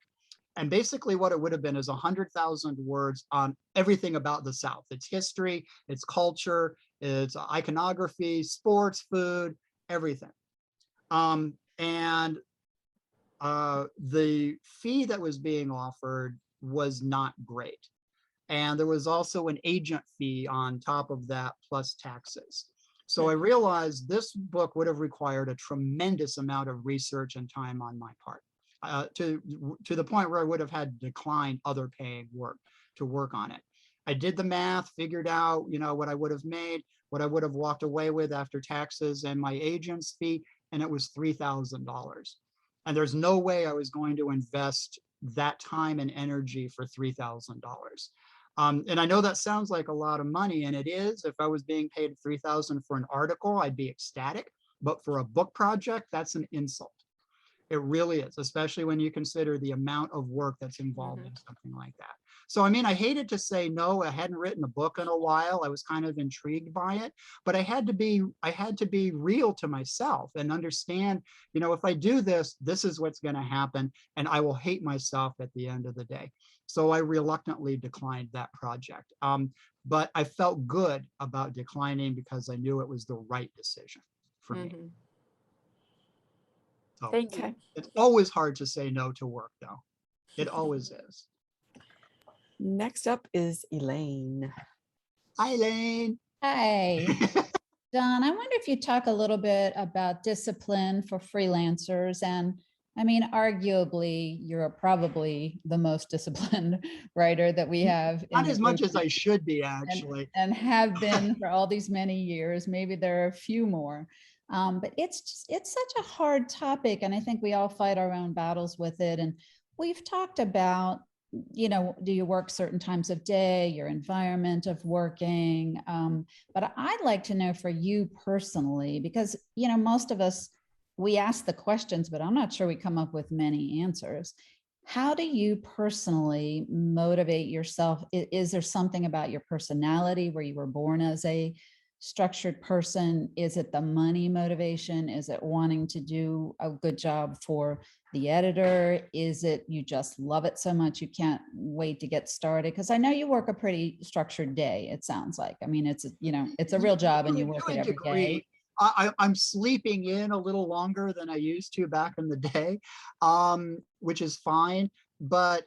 And basically what it would have been is 100,000 words on everything about the South: its history, its culture, its iconography, sports, food, everything. And the fee that was being offered was not great. And there was also an agent fee on top of that, plus taxes. So I realized this book would have required a tremendous amount of research and time on my part, to the point where I would have had to decline other paying work to work on it. I did the math, figured out, what I would have made, what I would have walked away with after taxes and my agent's fee, and it was $3,000. And there's no way I was going to invest that time and energy for $3,000. And I know that sounds like a lot of money, and it is. If I was being paid $3,000 for an article, I'd be ecstatic. But for a book project, that's an insult. It really is, especially when you consider the amount of work that's involved in something like that. So, I mean, I hated to say no. I hadn't written a book in a while. I was kind of intrigued by it, but I had to be real to myself and understand, you know, if I do this, this is what's going to happen, and I will hate myself at the end of the day. So I reluctantly declined that project. But I felt good about declining because I knew it was the right decision for me. So Thank you. Okay. it's always hard to say no to work, though. It always is. Next up is Elaine. Hi, Elaine. Hi, Don. I wonder if you talk a little bit about discipline for freelancers. And I mean, arguably, you're probably the most disciplined writer that we have. Not in as the much group as I should be, actually. and have been for all these many years. Maybe there are a few more. But it's such a hard topic. And I think we all fight our own battles with it. And we've talked about, you know, do you work certain times of day, your environment of working? But I'd like to know for you personally, because, you know, most of us, we ask the questions, but I'm not sure we come up with many answers. How do you personally motivate yourself? Is there something about your personality where you were born as a structured person? Is it the money motivation? Is it wanting to do a good job for the editor? Is it you just love it so much you can't wait to get started? Because I know you work a pretty structured day, it sounds like. I mean, it's, you know, it's a real job and you work To it a every degree, day. I'm sleeping in a little longer than I used to back in the day, which is fine. But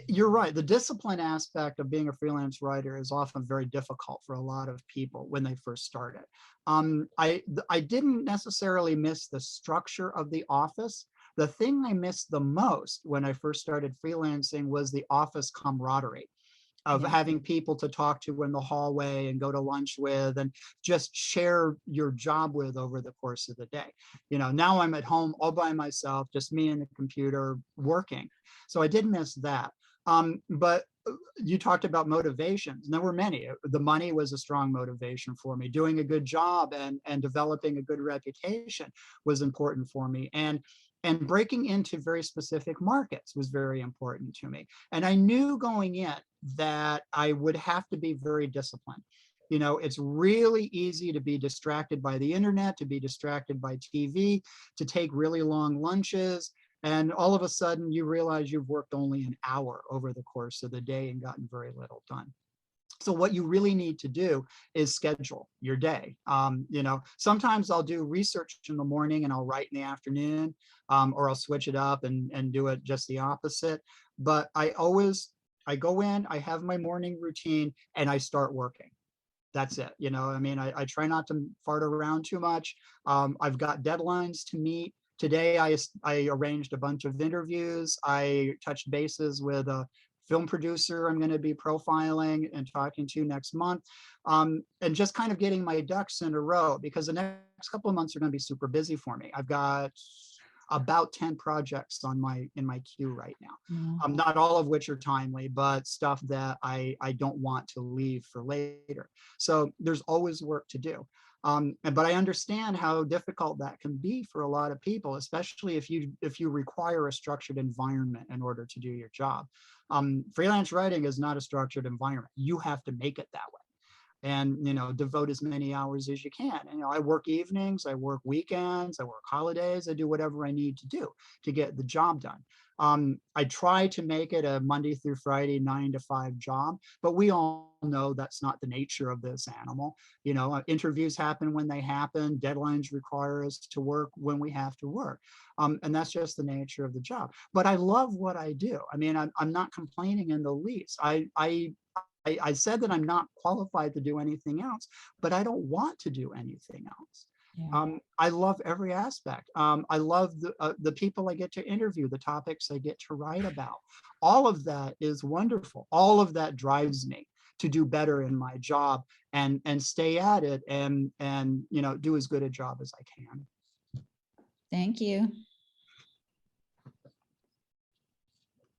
you're right. The discipline aspect of being a freelance writer is often very difficult for a lot of people when they first started. I didn't necessarily miss the structure of the office. The thing I missed the most when I first started freelancing was the office camaraderie of having people to talk to in the hallway and go to lunch with and just share your job with over the course of the day. You know, now I'm at home all by myself, just me and the computer working. So I did miss that. But you talked about motivations. There were many. The money was a strong motivation for me. Doing a good job and developing a good reputation was important for me. And breaking into very specific markets was very important to me. And I knew going in that I would have to be very disciplined. You know, it's really easy to be distracted by the internet, to be distracted by TV, to take really long lunches. And all of a sudden you realize you've worked only an hour over the course of the day and gotten very little done. So what you really need to do is schedule your day. You know, sometimes I'll do research in the morning and I'll write in the afternoon, or I'll switch it up and do it just the opposite. But I go in, I have my morning routine and I start working. That's it. You know, I mean, I try not to fart around too much. I've got deadlines to meet. Today, I arranged a bunch of interviews. I touched bases with a film producer I'm going to be profiling and talking to next month, and just kind of getting my ducks in a row, because the next couple of months are going to be super busy for me. I've got about 10 projects in my queue right now. Not all of which are timely, but stuff that I don't want to leave for later. So there's always work to do. But I understand how difficult that can be for a lot of people, especially if you require a structured environment in order to do your job. Freelance writing is not a structured environment. You have to make it that way. And, you know, devote as many hours as you can. And, you know, I work evenings, I work weekends, I work holidays, I do whatever I need to do to get the job done. I try to make it a Monday through Friday, 9 to 5 job, but we all know that's not the nature of this animal. You know, interviews happen when they happen, deadlines require us to work when we have to work. And that's just the nature of the job. But I love what I do. I mean, I'm not complaining in the least. I said that I'm not qualified to do anything else, but I don't want to do anything else. Yeah. I love every aspect. I love the people I get to interview, the topics I get to write about. All of that is wonderful. All of that drives me to do better in my job and stay at it and you know, do as good a job as I can. Thank you.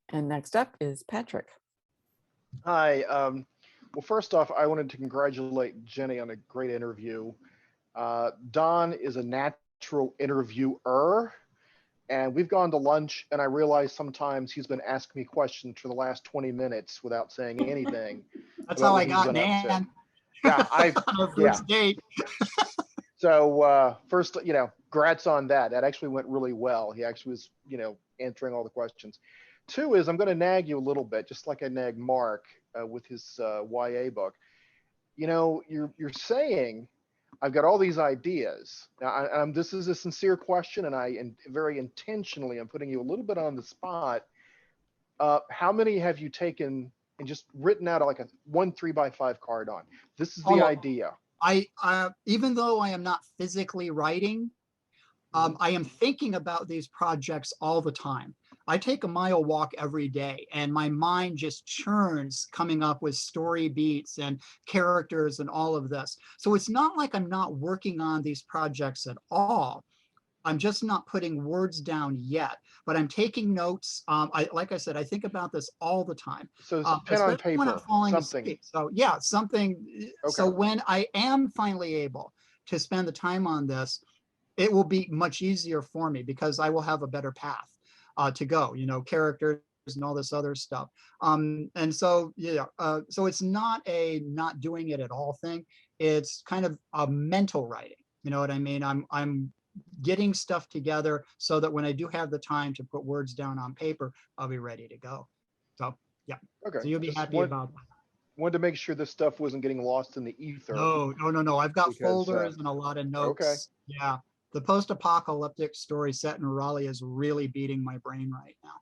And next up is Patrick. Hi. Well, first off, I wanted to congratulate Jenny on a great interview. Don is a natural interviewer, And we've gone to lunch, and I realize sometimes he's been asking me questions for the last 20 minutes without saying anything. That's about how what I he's got been up to. Nan Yeah, on our yeah. first date. So first, grats on that. That actually went really well. He actually was, answering all the questions. Two is I'm going to nag you a little bit, just like I nagged Mark with his YA book. You're saying I've got all these ideas. Now, this is a sincere question, and very intentionally, I'm putting you a little bit on the spot. How many have you taken and just written out like a 1 3x5 card on? This is the idea. I even though I am not physically writing, I am thinking about these projects all the time. I take a mile walk every day, and my mind just churns coming up with story beats and characters and all of this. So it's not like I'm not working on these projects at all. I'm just not putting words down yet, but I'm taking notes. Like I said, I think about this all the time. So it's pen on Especially when I'm paper, falling something. asleep. So yeah, something. So Okay. when I am finally able to spend the time on this, it will be much easier for me because I will have a better path to go, characters and all this other stuff. And so, yeah, so it's not a not doing it at all thing. It's kind of a mental writing. You know what I mean? I'm getting stuff together so that when I do have the time to put words down on paper, I'll be ready to go. So yeah. Okay. So you'll be happy about that. Wanted to make sure this stuff wasn't getting lost in the ether. No. I've got Because, folders and a lot of notes. Okay. Yeah. The post-apocalyptic story set in Raleigh is really beating my brain right now.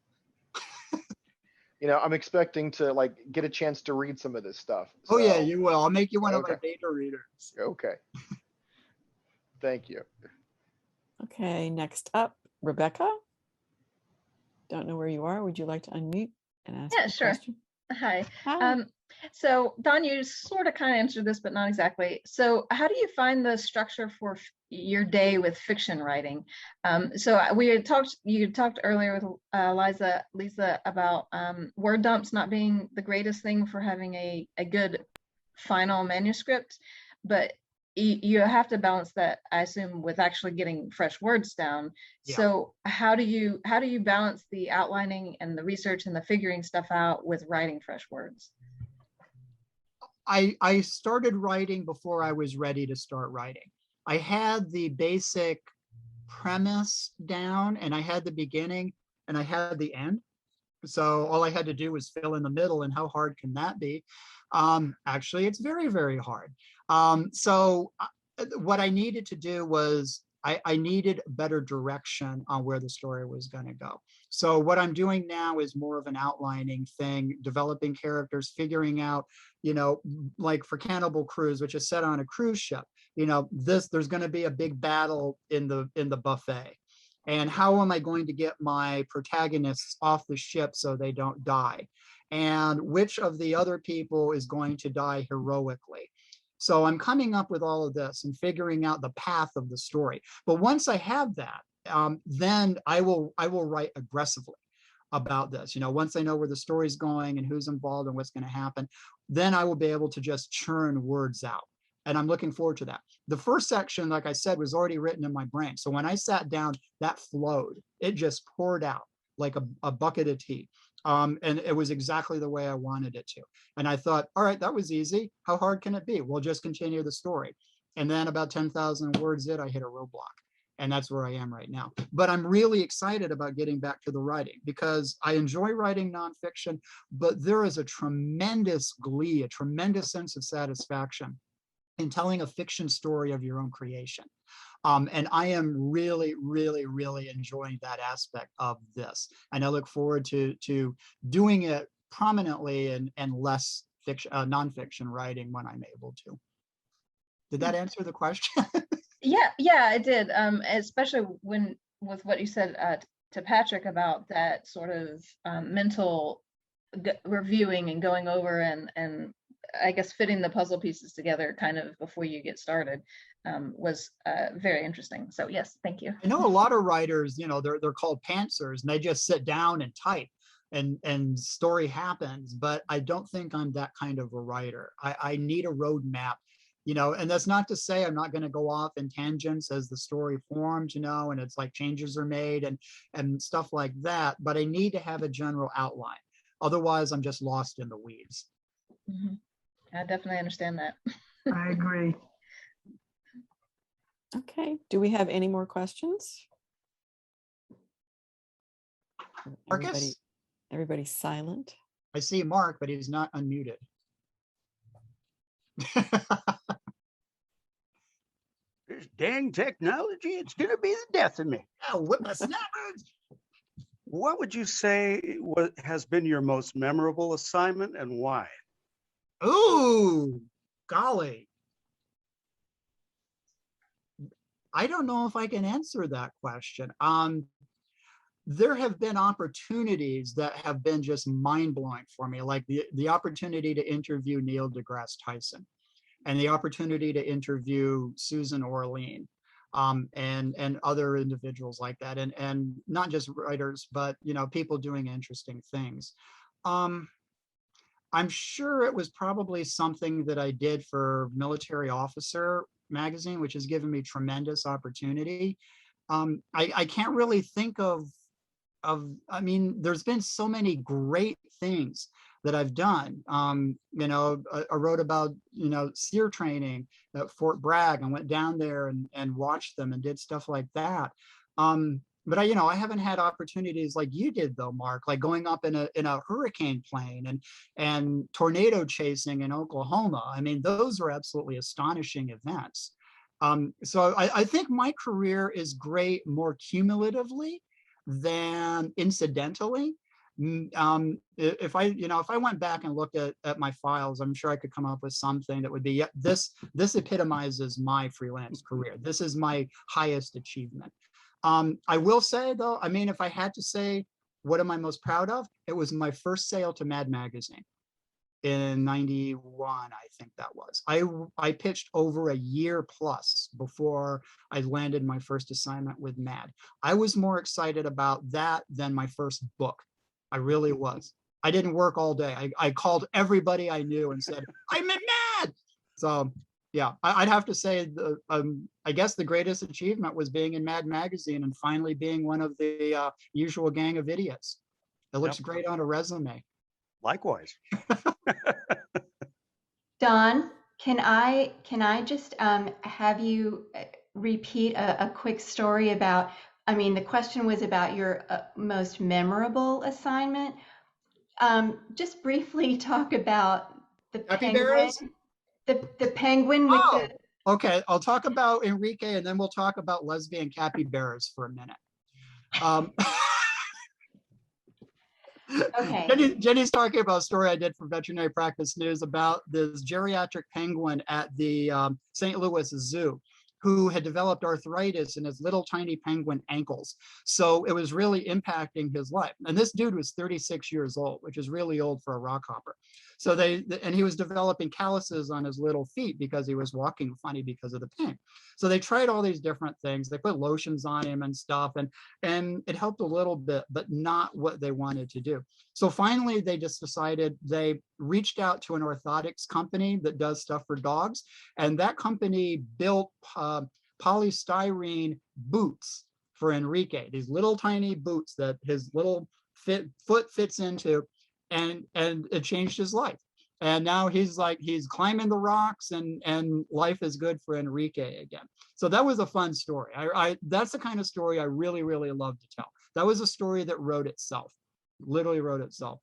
I'm expecting to get a chance to read some of this stuff. Oh yeah, So, you will. I'll make you one of my Okay. beta readers. Okay. Thank you. Okay, next up, Rebecca. Don't know where you are. Would you like to unmute and ask Yeah, a sure. question? Hi. Hi. So Don, you sort of kind of answered this, but not exactly. So how do you find the structure for your day with fiction writing? You talked earlier with Lisa about word dumps not being the greatest thing for having a good final manuscript, but you have to balance that, I assume, with actually getting fresh words down. Yeah. So how do you balance the outlining and the research and the figuring stuff out with writing fresh words? I started writing before I was ready to start writing. I had the basic premise down, and I had the beginning, and I had the end. So all I had to do was fill in the middle, and how hard can that be? Actually, it's very, very hard. So what I needed to do was I needed better direction on where the story was going to go. So what I'm doing now is more of an outlining thing, developing characters, figuring out, like for Cannibal Cruise, which is set on a cruise ship, there's going to be a big battle in the buffet. And how am I going to get my protagonists off the ship so they don't die? And which of the other people is going to die heroically? So I'm coming up with all of this and figuring out the path of the story. But once I have that, then I will write aggressively about this. Once I know where the story's going and who's involved and what's going to happen, then I will be able to just churn words out. And I'm looking forward to that. The first section, like I said, was already written in my brain. So when I sat down, that flowed. It just poured out like a bucket of tea. And it was exactly the way I wanted it to. And I thought, all right, that was easy. How hard can it be? We'll just continue the story. And then about 10,000 words in, I hit a roadblock. And that's where I am right now. But I'm really excited about getting back to the writing because I enjoy writing nonfiction, but there is a tremendous glee, a tremendous sense of satisfaction in telling a fiction story of your own creation. And I am really, really, really enjoying that aspect of this. And I look forward to doing it prominently and less fiction, nonfiction writing when I'm able to. Did that answer the question? Yeah, it did. Especially with what you said to Patrick about that sort of mental reviewing and going over and I guess fitting the puzzle pieces together kind of before you get started was very interesting. So yes, thank you. I know a lot of writers, they're called pantsers and they just sit down and type and story happens, but I don't think I'm that kind of a writer. I need a roadmap you know, and that's not to say I'm not going to go off in tangents as the story forms, you know, and it's like changes are made and stuff like that, but I need to have a general outline. Otherwise, I'm just lost in the weeds. Mhm. I definitely understand that. I agree. Okay, do we have any more questions? Marcus? Everybody's silent. I see Mark, but he's not unmuted. This dang technology, it's gonna be the death of me. Oh, whip my snappers. What would you say has been your most memorable assignment and why? Ooh, golly. I don't know if I can answer that question. There have been opportunities that have been just mind-blowing for me, like the opportunity to interview Neil deGrasse Tyson and the opportunity to interview Susan Orlean, and other individuals like that, and not just writers, but you know, people doing interesting things. I'm sure it was probably something that I did for Military Officer magazine, which has given me tremendous opportunity. I can't really think of, I mean, there's been so many great things that I've done. You know, I wrote about, you know, SEER training at Fort Bragg and went down there and watched them and did stuff like that. But you know, I haven't had opportunities like you did though, Mark, like going up in a hurricane plane and tornado chasing in Oklahoma. I mean, those are absolutely astonishing events. So I think my career is great more cumulatively than incidentally. If I went back and looked at my files, I'm sure I could come up with something that would be, yeah, this epitomizes my freelance career. This is my highest achievement. I will say though, I mean, if I had to say, what am I most proud of? It was my first sale to Mad Magazine in 91, I think that was. I pitched over a year plus before I landed my first assignment with Mad. I was more excited about that than my first book. I really was. I didn't work all day. I called everybody I knew and said, I'm in Mad. So yeah, I'd have to say, I guess the greatest achievement was being in Mad Magazine and finally being one of the usual gang of idiots. It looks great on a resume. Likewise. Don, can I just have you repeat a quick story about, I mean, the question was about your most memorable assignment. Just briefly talk about the penguin. The penguin with the. Okay, I'll talk about Enrique and then we'll talk about lesbian capybaras for a minute. Okay. Jenny's talking about a story I did for Veterinary Practice News about this geriatric penguin at the St. Louis Zoo who had developed arthritis in his little tiny penguin ankles. So it was really impacting his life. And this dude was 36 years old, which is really old for a rock hopper. So and he was developing calluses on his little feet because he was walking funny because of the pain. So they tried all these different things. They put lotions on him and stuff, and it helped a little bit, but not what they wanted to do. So finally, they just decided, they reached out to an orthotics company that does stuff for dogs. And that company built polystyrene boots for Enrique, these little tiny boots that his little foot fits into, and it changed his life. And now he's climbing the rocks and life is good for Enrique again. So that was a fun story. That's the kind of story I really, really love to tell. That was a story that wrote itself, literally wrote itself.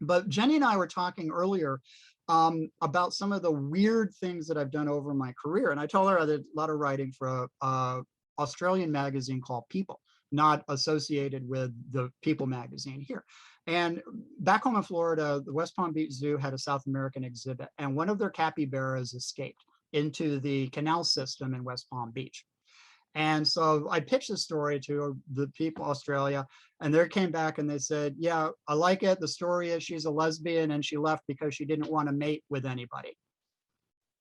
But Jenny and I were talking earlier about some of the weird things that I've done over my career. And I told her I did a lot of writing for a Australian magazine called People, not associated with the People magazine here. And back home in Florida, the West Palm Beach Zoo had a South American exhibit, and one of their capybaras escaped into the canal system in West Palm Beach. And so I pitched the story to the People Australia, and they came back and they said, yeah, I like it. The story is she's a lesbian and she left because she didn't want to mate with anybody.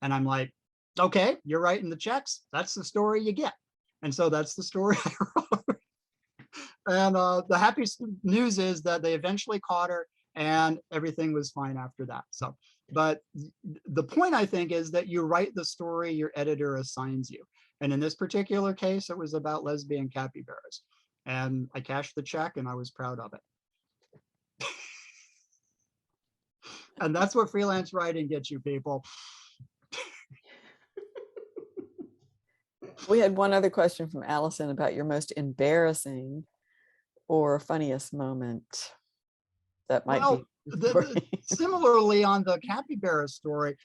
And I'm like, okay, you're writing the checks. That's the story you get. And so that's the story I wrote. And the happy news is that they eventually caught her and everything was fine after that. So, but the point I think is that you write the story your editor assigns you. And in this particular case, it was about lesbian capybaras. And I cashed the check and I was proud of it. And that's what freelance writing gets you, people. We had one other question from Allison about your most embarrassing or funniest moment. That might Well, be. similarly on the capybara story,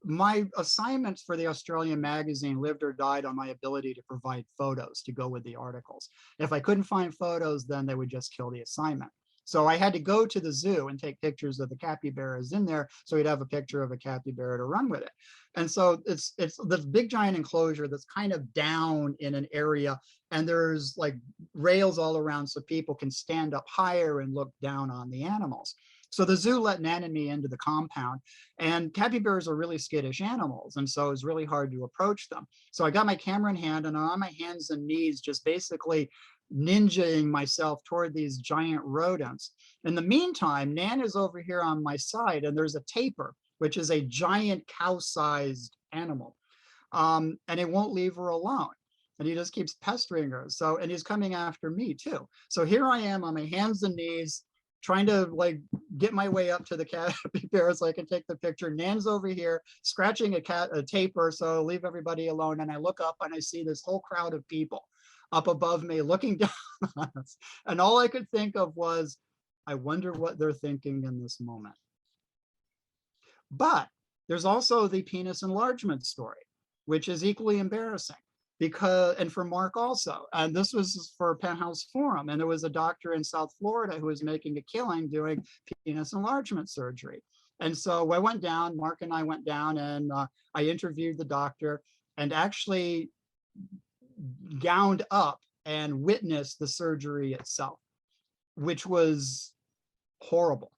my assignments for the Australian magazine lived or died on my ability to provide photos to go with the articles. If I couldn't find photos, then they would just kill the assignment. So I had to go to the zoo and take pictures of the capybaras in there, so we'd have a picture of a capybara to run with it. And so it's this big giant enclosure that's kind of down in an area, and there's like rails all around so people can stand up higher and look down on the animals. So the zoo let Nan and me into the compound, and capybaras are really skittish animals, and so it was really hard to approach them. So I got my camera in hand, and I'm on my hands and knees, just basically ninjaing myself toward these giant rodents. In the meantime, Nan is over here on my side, and there's a tapir, which is a giant cow-sized animal, and it won't leave her alone. And he just keeps pestering her. So, and he's coming after me too. So here I am on my hands and knees, trying to like get my way up to the capybara so I can take the picture. Nan's over here scratching a tapir, so leave everybody alone. And I look up and I see this whole crowd of people up above me looking down on us. And all I could think of was, I wonder what they're thinking in this moment. But there's also the penis enlargement story, which is equally embarrassing. Because, and for Mark also, and this was for Penthouse Forum, and there was a doctor in South Florida who was making a killing doing penis enlargement surgery. And so I went down, Mark and I went down, and I interviewed the doctor and actually gowned up and witnessed the surgery itself, which was horrible.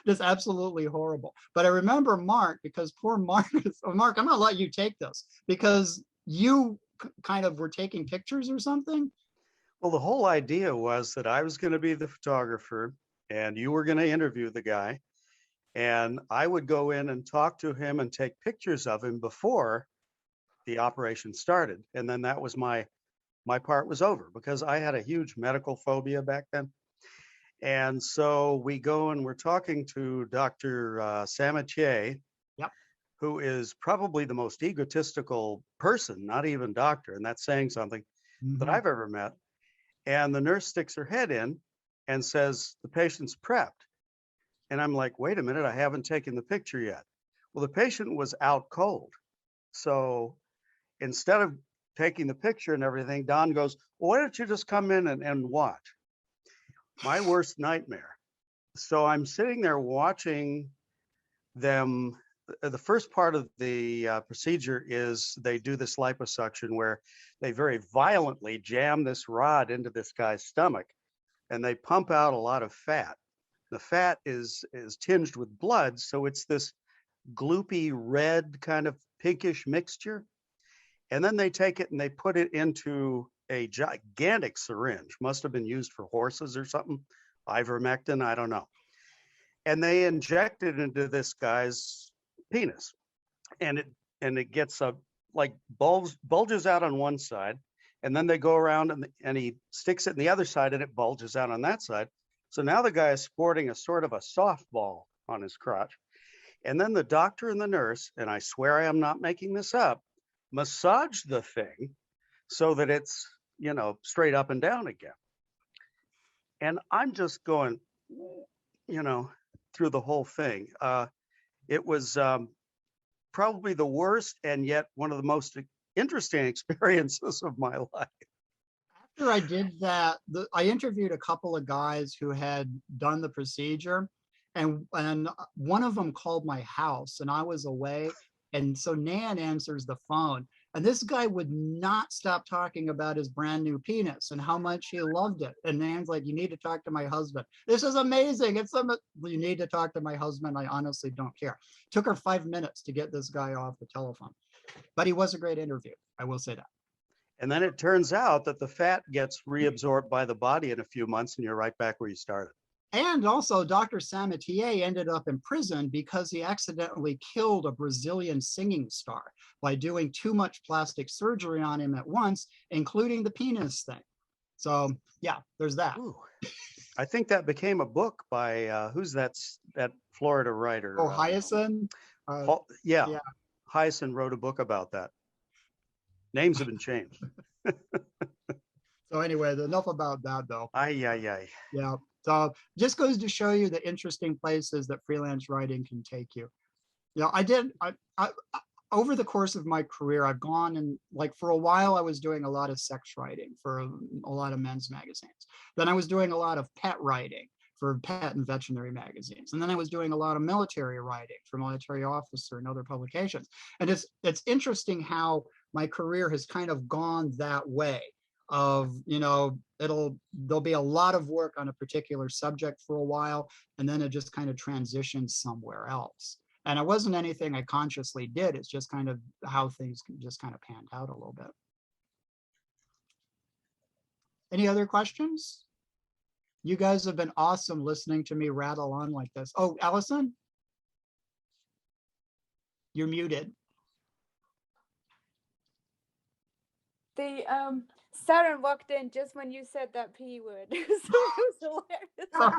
Just absolutely horrible. But I remember Mark, because poor Mark, Mark, I'm gonna let you take this because you kind of were taking pictures or something. Well, the whole idea was that I was going to be the photographer and you were going to interview the guy, and I would go in and talk to him and take pictures of him before the operation started. And then that was my part was over, because I had a huge medical phobia back then. And so we go and we're talking to Dr. Samitier, who is probably the most egotistical person, not even doctor, and that's saying something, that I've ever met. And the nurse sticks her head in and says, the patient's prepped. And I'm like, wait a minute, I haven't taken the picture yet. Well, the patient was out cold. So instead of taking the picture and everything, Don goes, well, why don't you just come in and watch? My worst nightmare. So I'm sitting there watching them. The first part of the procedure is they do this liposuction where they very violently jam this rod into this guy's stomach and they pump out a lot of fat. The fat is tinged with blood, so it's this gloopy red kind of pinkish mixture. And then they take it and they put it into a gigantic syringe, must have been used for horses or something, ivermectin, I don't know. And they inject it into this guy's penis, and it gets like bulges out on one side, and then they go around and he sticks it in the other side and it bulges out on that side. So now the guy is sporting a sort of a softball on his crotch. And then the doctor and the nurse, and I swear I am not making this up, massage the thing so that it's, straight up and down again. And I'm just going, through the whole thing. It was probably the worst and yet one of the most interesting experiences of my life. After I did that, I interviewed a couple of guys who had done the procedure, and one of them called my house and I was away. And so Nan answers the phone, and this guy would not stop talking about his brand new penis and how much he loved it. And Nan's like, you need to talk to my husband. This is amazing. You need to talk to my husband. I honestly don't care. Took her 5 minutes to get this guy off the telephone, but he was a great interview. I will say that. And then it turns out that the fat gets reabsorbed by the body in a few months and you're right back where you started. And also Dr. Samitier ended up in prison because he accidentally killed a Brazilian singing star by doing too much plastic surgery on him at once, including the penis thing. So yeah, there's that. Ooh. I think that became a book by who's that Florida writer? Oh, Hyacin? Yeah, yeah. Hyacin wrote a book about that. Names have been changed. So anyway, enough about that though. Aye. Yeah. So just goes to show you the interesting places that freelance writing can take you. You know, I over the course of my career, I've gone and like for a while I was doing a lot of sex writing for a lot of men's magazines. Then I was doing a lot of pet writing for pet and veterinary magazines. And then I was doing a lot of military writing for Military Officer and other publications. And it's interesting how my career has kind of gone that way of, you know, there'll be a lot of work on a particular subject for a while, and then it just kind of transitions somewhere else. And it wasn't anything I consciously did. It's just kind of how things just kind of panned out a little bit. Any other questions? You guys have been awesome listening to me rattle on like this. Oh, Allison? You're muted. The Saturn walked in just when you said that P word. So it was hilarious. It's like,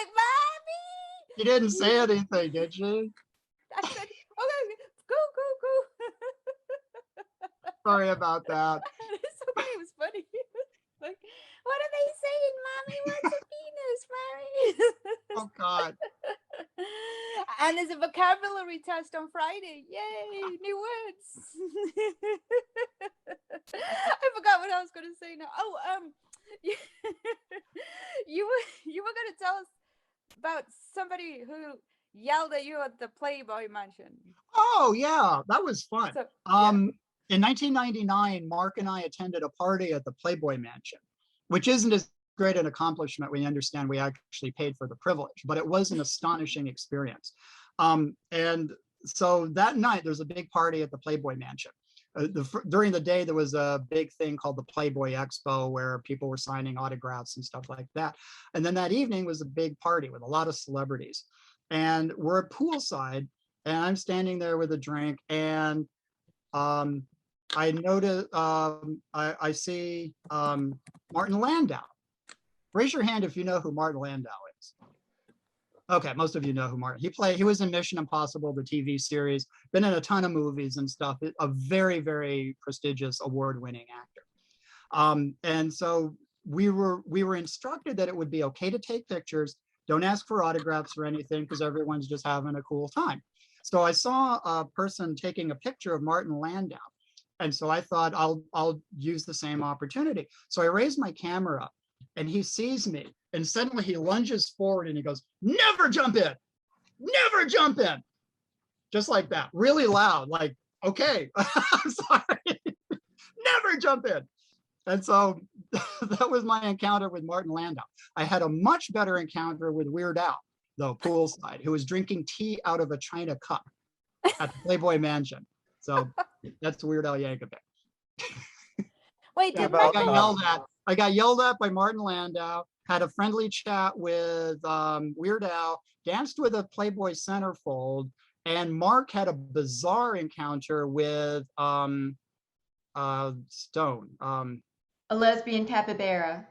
Mommy! You didn't say anything, did you? I said, okay, go. Sorry about that. It's okay, it was funny. Like, what are they saying, Mommy? What's a penis, Mommy? Oh, God. And there's a vocabulary test on Friday. Yay, new words. I forgot what I was going to say now. Oh, you were going to tell us about somebody who yelled at you at the Playboy Mansion. Oh, yeah, that was fun. So, yeah. In 1999, Mark and I attended a party at the Playboy Mansion, which isn't as great an accomplishment when you understand we actually paid for the privilege, but it was an astonishing experience. And so that night, there's a big party at the Playboy Mansion. During the day, there was a big thing called the Playboy Expo where people were signing autographs and stuff like that. And then that evening was a big party with a lot of celebrities. And we're at poolside, and I'm standing there with a drink, and I notice, I see Martin Landau. Raise your hand if you know who Martin Landau is. Okay, most of you know who Martin. He was in Mission Impossible, the TV series, been in a ton of movies and stuff. A very, very prestigious award-winning actor. And so we were instructed that it would be okay to take pictures. Don't ask for autographs or anything because everyone's just having a cool time. So I saw a person taking a picture of Martin Landau. And so I thought I'll use the same opportunity. So I raised my camera up and he sees me and suddenly he lunges forward and he goes, "Never jump in, never jump in." Just like that, really loud, like, okay, I'm sorry, never jump in. And so that was my encounter with Martin Landau. I had a much better encounter with Weird Al, though, poolside, who was drinking tea out of a china cup at the Playboy Mansion. So that's Weird Al Yankovic. Wait, Yeah, I got yelled at by Martin Landau, had a friendly chat with Weird Al, danced with a Playboy centerfold, and Mark had a bizarre encounter with Stone. A lesbian capybara.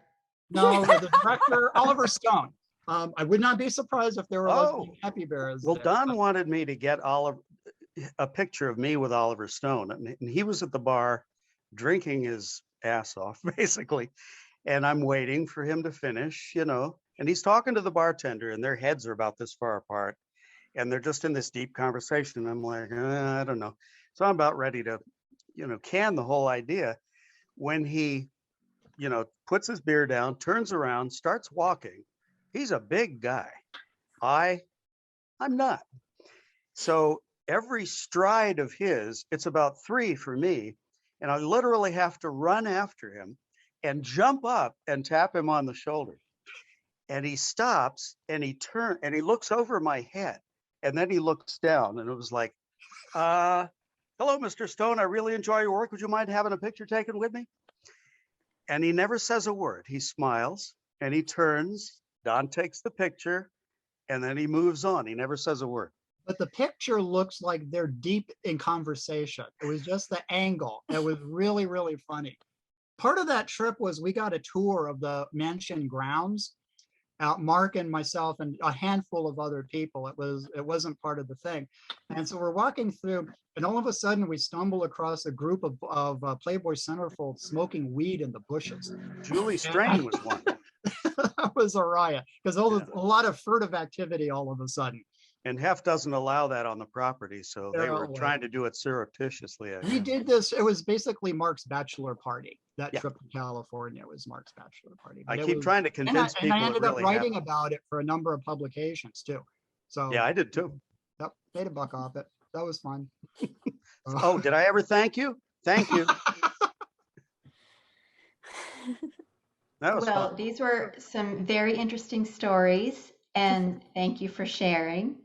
No, the director, Oliver Stone. I would not be surprised if there were lesbian capybaras. Well, there. Don wanted me to get a picture of me with Oliver Stone, and he was at the bar drinking his ass off, basically. And I'm waiting for him to finish, you know, and he's talking to the bartender and their heads are about this far apart and they're just in this deep conversation. And I'm like, I don't know. So I'm about ready to, you know, can the whole idea when he, you know, puts his beer down, turns around, starts walking. He's a big guy. I'm not. So every stride of his, it's about 3 for me. And I literally have to run after him and jump up and tap him on the shoulder. And he stops and he turns and he looks over my head and then he looks down and it was like, hello, Mr. Stone. I really enjoy your work. Would you mind having a picture taken with me? And he never says a word. He smiles and he turns Don takes the picture and then he moves on. He never says a word. But the picture looks like they're deep in conversation. It was just the angle. It was really, really funny. Part of that trip was we got a tour of the mansion grounds. Mark and myself and a handful of other people. It wasn't part of the thing. And so we're walking through, and all of a sudden we stumble across a group of Playboy centerfolds smoking weed in the bushes. Julie Strain was one. That was a riot because a lot of furtive activity all of a sudden. And Hef doesn't allow that on the property, so they They're were all trying to do it surreptitiously. I We guess. did this. It was basically Mark's bachelor party. That Yeah. trip to California was Mark's bachelor party. I But it keep was- trying to and convince people I it ended up really writing happened. about it for a number of publications too. So Yeah, I did too. Yep, made a buck off it. That was fun. Oh, did I ever thank you? Thank you. That was Well, fun. these were some very interesting stories, and thank you for sharing.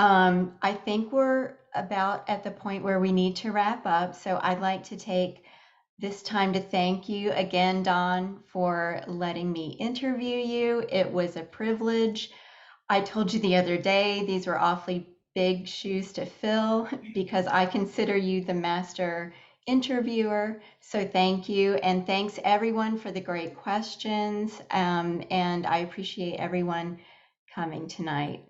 I think we're about at the point where we need to wrap up, so I'd like to take this time to thank you again, Don, for letting me interview you. It was a privilege. I told you the other day, these were awfully big shoes to fill because I consider you the master interviewer. So thank you. And thanks everyone for the great questions. And I appreciate everyone coming tonight.